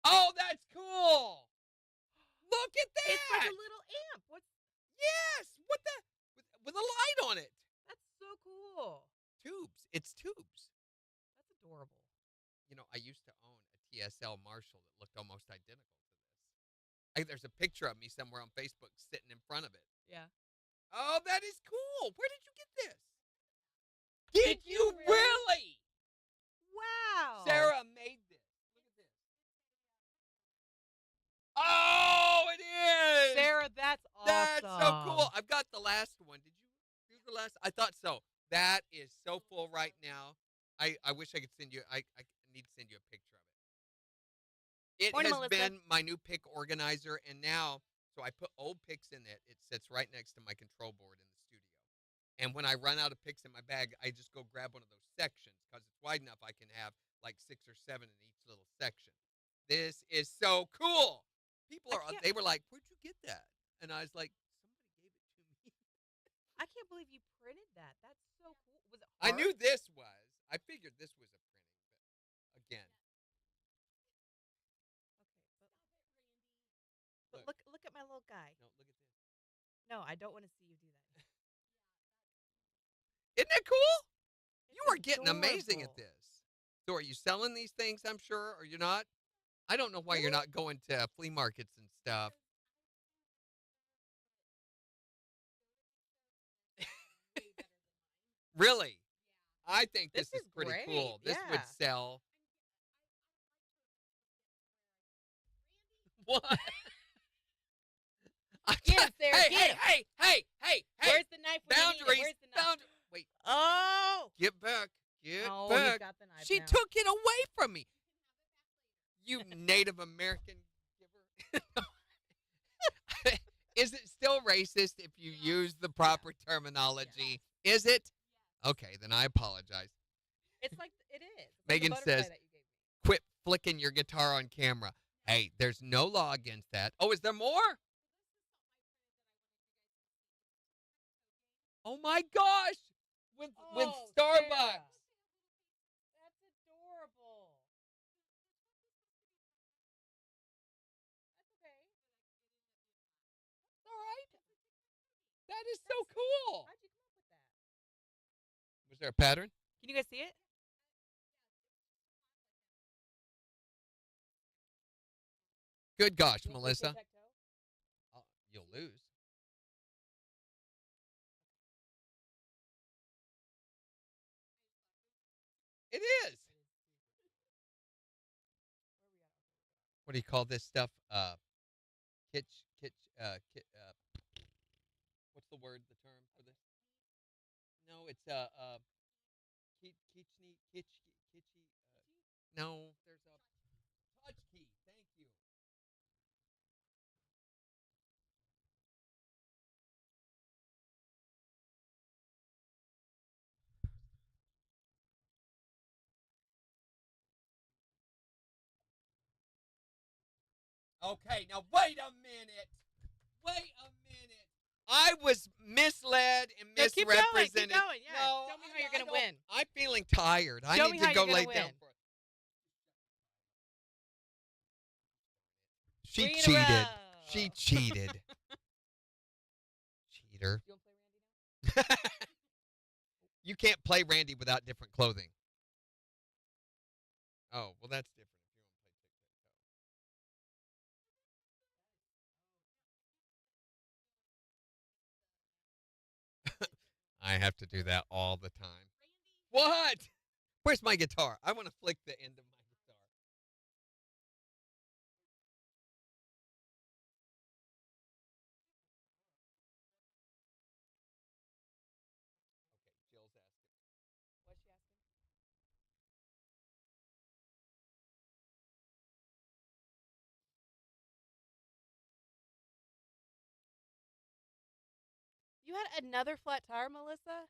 Oh, that's cool. Look at that. It's like a little amp. Yes. What the? With a light on it. That's so cool. Tubes. It's tubes. That's adorable. You know, I used to own a TSL Marshall that looked almost identical to this. There's a picture of me somewhere on Facebook sitting in front of it. Yeah. Oh, that is cool. Where did you get this? Did you really? Wow. Sarah made this. Look at this. Oh, it is. Sarah, that's awesome. That's so cool. I've got the last one. Did you do the last? I thought so. That is so full right now. I wish I could send you. I need to send you a picture of it. It has been my new pick organizer, and now, so I put old picks in it. It sits right next to my control board in the studio. And when I run out of picks in my bag, I just go grab one of those sections because it's wide enough I can have like 6 or 7 in each little section. This is so cool. They were like, where'd you get that? And I was like, somebody gave it to me. I can't believe you printed that. That's so cool. Was it I hard? knew this was. I figured this was a printing, but again. Okay, but look at my little guy. No, look at this. No, I don't want to see you do that. Isn't it cool? You are getting amazing at this. So are you selling these things, I'm sure, or you're not? I don't know why you're not going to flea markets and stuff. Really? I think this is pretty great. cool. This would sell. What? Get it, Sarah. Hey. Where's the knife? Boundaries. Where's the knife? Wait. Oh. Get back. Get Oh, back. he's got the knife She now. took it away from me. You Native American giver. Is it still racist if you use the proper terminology? Yeah. Is it? Okay, then I apologize. It's like it is. It's Megan like the butterfly says, that you gave me. quit flicking your guitar on camera. Hey, there's no law against that. Oh, is there more? Oh my gosh! With Starbucks. Sarah. That's adorable. That's okay. All right. That is so cool. How'd you come up with that? Was there a pattern? Can you guys see it? Good gosh, You wanna play Melissa. tic-tac-toe? Oh, you'll lose. It is. What do you call this stuff? Kitsch, what's the word, the term for this? No, it's kitschy. No, there's a touch key. Thank you. Okay, now wait a minute. I was misled and No, keep misrepresented. going. Yeah. No, Show me how you're going to win. I'm feeling tired. I Show need me to how go you're lay gonna down win. for it. She 3 in a cheated. row. She cheated. Cheater. You want to play Randy now? You can't play Randy without different clothing. Oh, well, that's different. I have to do that all the time. What? Where's my guitar? I want to flick the end of my guitar. Okay, Jill's asking. What's she asking? You had another flat tire, Melissa?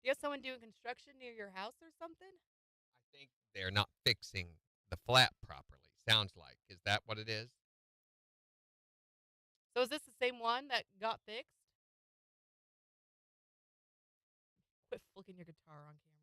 You have someone doing construction near your house or something? I think they're not fixing the flat properly. Sounds like. Is that what it is? So is this the same one that got fixed? Quit flicking your guitar on camera.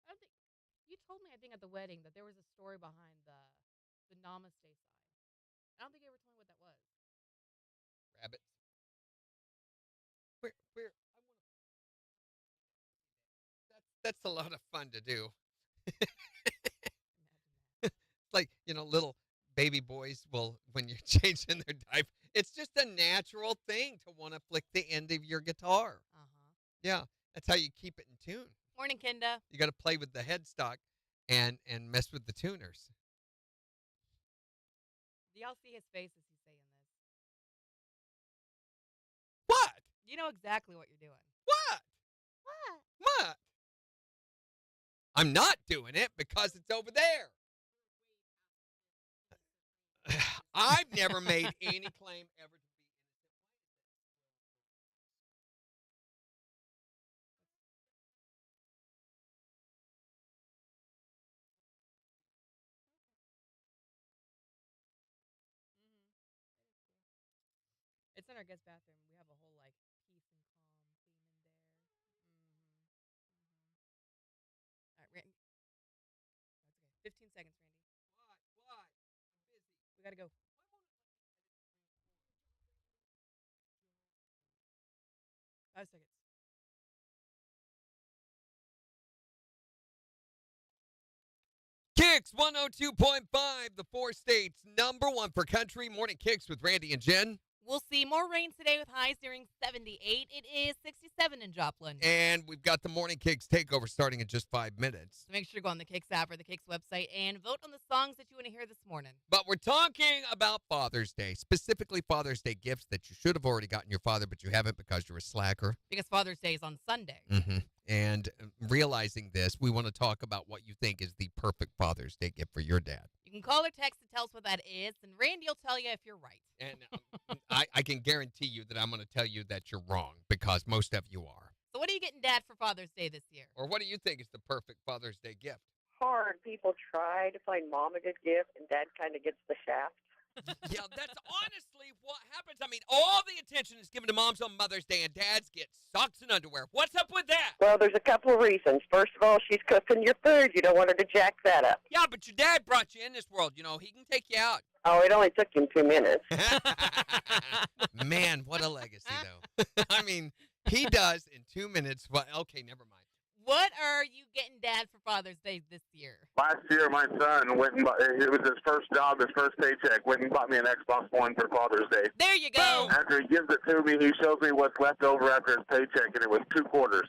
I don't think you told me. I think at the wedding that there was a story behind the namaste sign. I don't think you ever told me what that was. Rabbits. Where? That's a lot of fun to do. Like, little baby boys will, when you're changing their diaper, it's just a natural thing to want to flick the end of your guitar. Yeah, that's how you keep it in tune. Morning, Kinda. You got to play with the headstock and mess with the tuners. Do y'all see his face as he's saying this? What? You know exactly what you're doing. What? What? I'm not doing it because it's over there. I've never made any claim ever to be It's in our guest bathroom. We have a whole peace and calm theme in there. All right, Randy. That's okay. 15 seconds, Randy. What? I'm busy. We gotta go. 5 seconds. KIX 102.5, the 4 states #1 for country. Morning KIX with Randy and Jen. We'll see more rain today with highs nearing 78. It is 67 in Joplin. And we've got the Morning KIX takeover starting in just 5 minutes. So make sure to go on the KIX app or the KIX website and vote on the songs that you want to hear this morning. But we're talking about Father's Day, specifically Father's Day gifts that you should have already gotten your father, but you haven't because you're a slacker. Because Father's Day is on Sunday. Mm-hmm. And realizing this, we want to talk about what you think is the perfect Father's Day gift for your dad. You can call or text to tell us what that is, and Randy will tell you if you're right. And I can guarantee you that I'm going to tell you that you're wrong because most of you are. So what are you getting Dad for Father's Day this year? Or what do you think is the perfect Father's Day gift? hard people try to find Mom a good gift and Dad kind of gets the shaft? Yeah, that's honestly what happens. I mean, all the attention is given to moms on Mother's Day, and dads get socks and underwear. What's up with that? Well, there's a couple of reasons. First of all, she's cooking your food. You don't want her to jack that up. Yeah, but your dad brought you in this world. You know, he can take you out. Oh, it only took him 2 minutes. Man, what a legacy, though. I mean, he does in 2 minutes. Well, okay, never mind. What are you getting Dad for Father's Day this year? Last year, my son went and bought, it was his first job, his first paycheck, went and bought me an Xbox One for Father's Day. There you go. After he gives it to me, he shows me what's left over after his paycheck, and it was 2 quarters.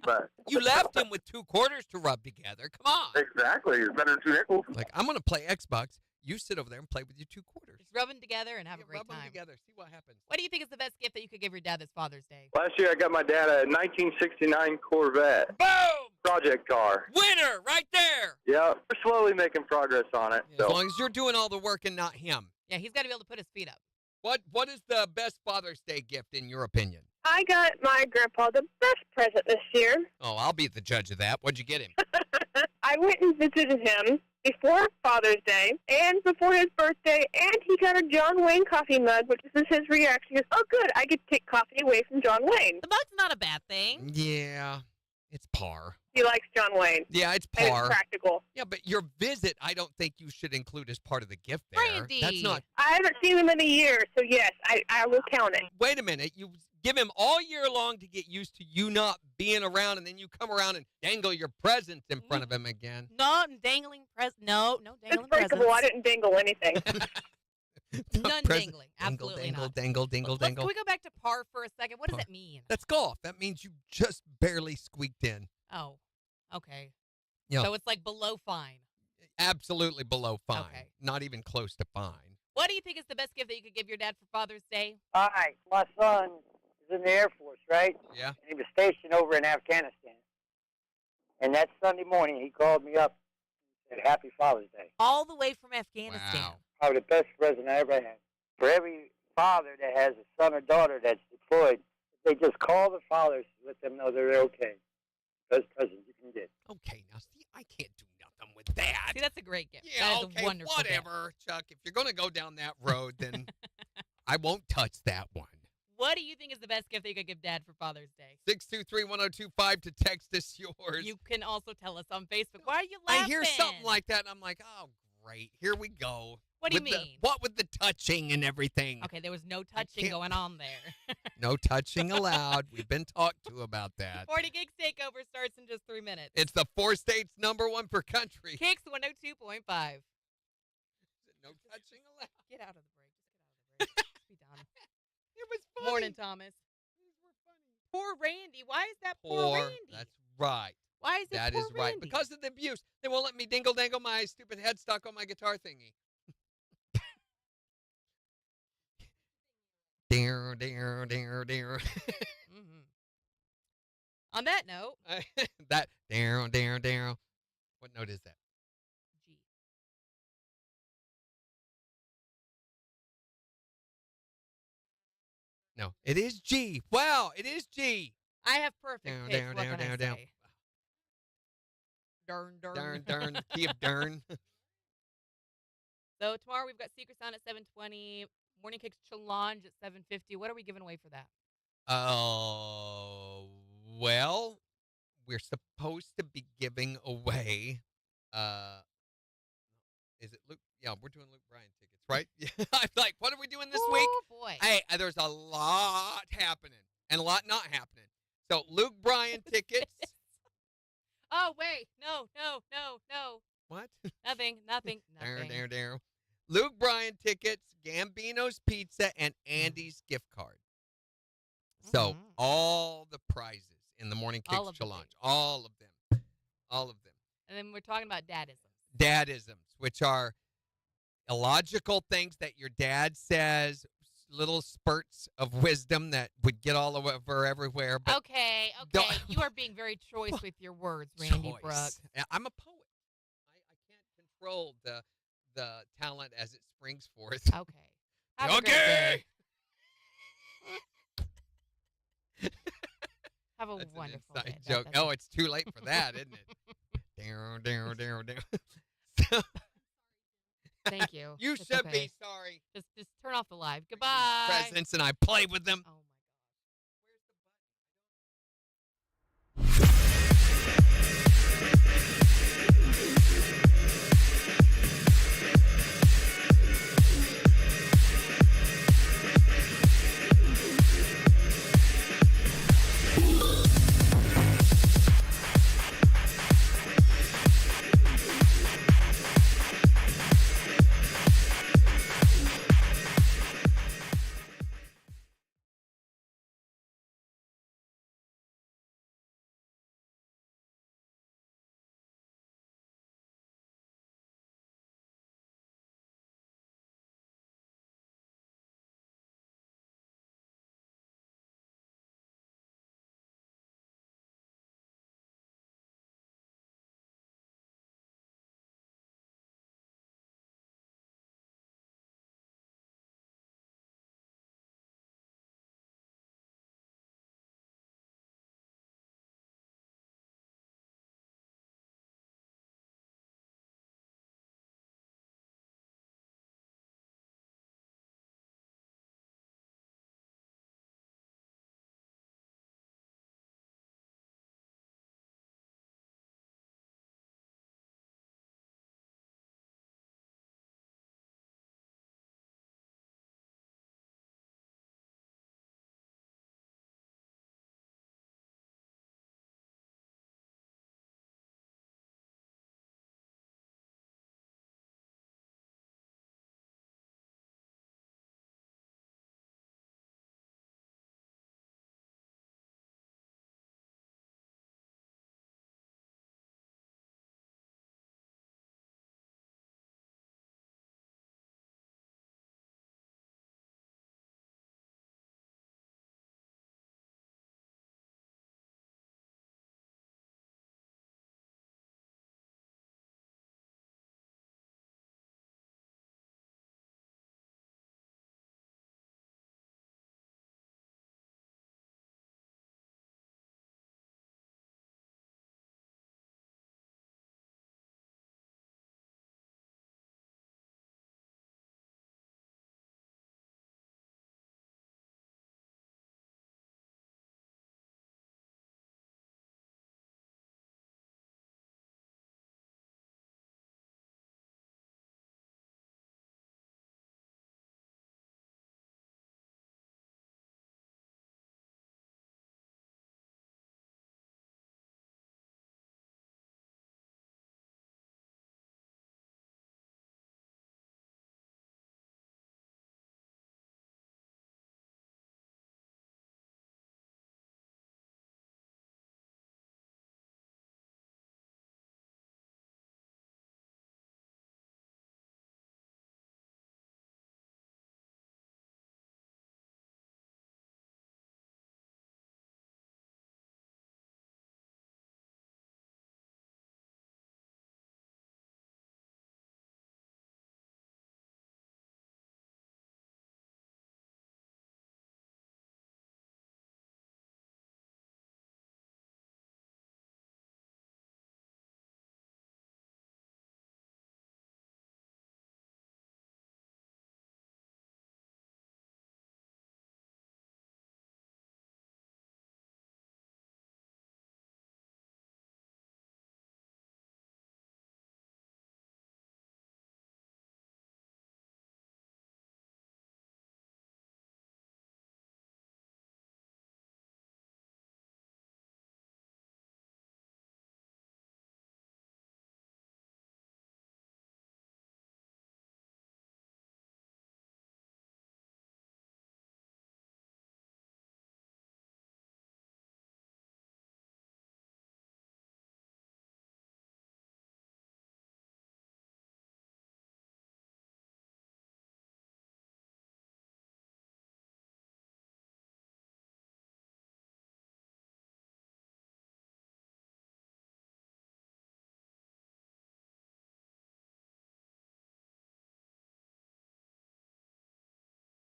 But you left him with 2 quarters to rub together. Come on. Exactly. It's better than 2 nickels. Like, I'm going to play Xbox. You sit over there and play with your 2 quarters. Just rub them together and have a great rub time. them together. See what happens. What do you think is the best gift that you could give your dad this Father's Day? Last year, I got my dad a 1969 Corvette. Boom! Project car. Winner, right there. Yeah, we're slowly making progress on it. As long as you're doing all the work and not him. Yeah, he's got to be able to put his feet up. What is the best Father's Day gift in your opinion? I got my grandpa the best present this year. Oh, I'll be the judge of that. What'd you get him? I went and visited him before Father's Day and before his birthday, and he got a John Wayne coffee mug, which is his reaction. He goes, oh, good, I get to take coffee away from John Wayne. The mug's not a bad thing. Yeah, it's par. He likes John Wayne. Yeah, it's And par. it's practical. Yeah, but your visit, I don't think you should include as part of the gift there. Randy. That's not. I haven't seen him in a year, so yes, I will count it. Wait a minute. You give him all year long to get used to you not being around, and then you come around and dangle your presents in front of him again. No dangling presents. No dangling It's breakable. presents. I didn't dangle anything. None dangling. Absolutely dangle, not. dangle, Can we go back to par for a second? What does Par. that mean? That's golf. That means you just barely squeaked in. Oh, okay. Yeah. So it's like below fine. Absolutely below fine. Okay. Not even close to fine. What do you think is the best gift that you could give your dad for Father's Day? All right, my son is in the Air Force, right? Yeah. And he was stationed over in Afghanistan. And that Sunday morning, he called me up and said, Happy Father's Day. All the way from Afghanistan. Wow. Probably the best present I ever had. For every father that has a son or daughter that's deployed, they just call the fathers to let them know they're okay. Best present you can get. Okay, now see, I can't do nothing with that. See, that's a great gift. Yeah, that is okay, a wonderful whatever, Chuck. If you're going to go down that road, then I won't touch that one. What do you think is the best gift that you could give Dad for Father's Day? 623-1025 to text us yours. You can also tell us on Facebook. Why are you laughing? I hear something like that, and I'm like, oh, great. Here we go. What do you With the- mean? What with the touching and everything? Okay, there was no touching going on there. No touching allowed. We've been talked to about that. 40 Gigs Takeover starts in just 3 minutes. It's the 4 states #1 for country. KIX 102.5. No touching allowed. Get out of the break. Just get out of the break. Just be done. It was funny. Morning, Thomas. Poor Randy. Why is that poor, Poor. Randy? That's right. Why is it That poor is right. Randy? Because of the abuse. They won't let me dingle dangle my stupid headstock on my guitar thingy. Dear. Mhm. On that note, That down. What note is that? G. No, it is G. Wow, it is G. I have perfect Down, pitch. down, What down, can I down, say? Darn. Darn. Key of darn. So tomorrow we've got Secret Sound at 7:20, Morning Kicks Challenge at 7:50. What are we giving away for that? Well, we're supposed to be giving away, is it Luke? Yeah, we're doing Luke Bryan tickets, right? I'm like, what are we doing this week? Oh, boy. Hey, there's a lot happening and a lot not happening. So Luke Bryan tickets. Oh, wait. No. What? Nothing. There. Luke Bryan tickets, Gambino's Pizza, and Andy's gift card. So all the prizes in the Morning All Kicks of the Challenge, all of them. And then we're talking about dadisms. Dadisms, which are illogical things that your dad says, little spurts of wisdom that would get all over everywhere. But Okay. don't- You are being very choice with your words, Randy choice. Brooks. I'm a poet. I can't control the talent as it springs forth. Okay. Have a great Okay. day. Have a That's an wonderful inside day. joke. Oh, it's too late for that, isn't it? Down, down, down, down. Thank you. You It's should okay. be sorry. Just turn off the live. Goodbye. Presents, and I play with them. Oh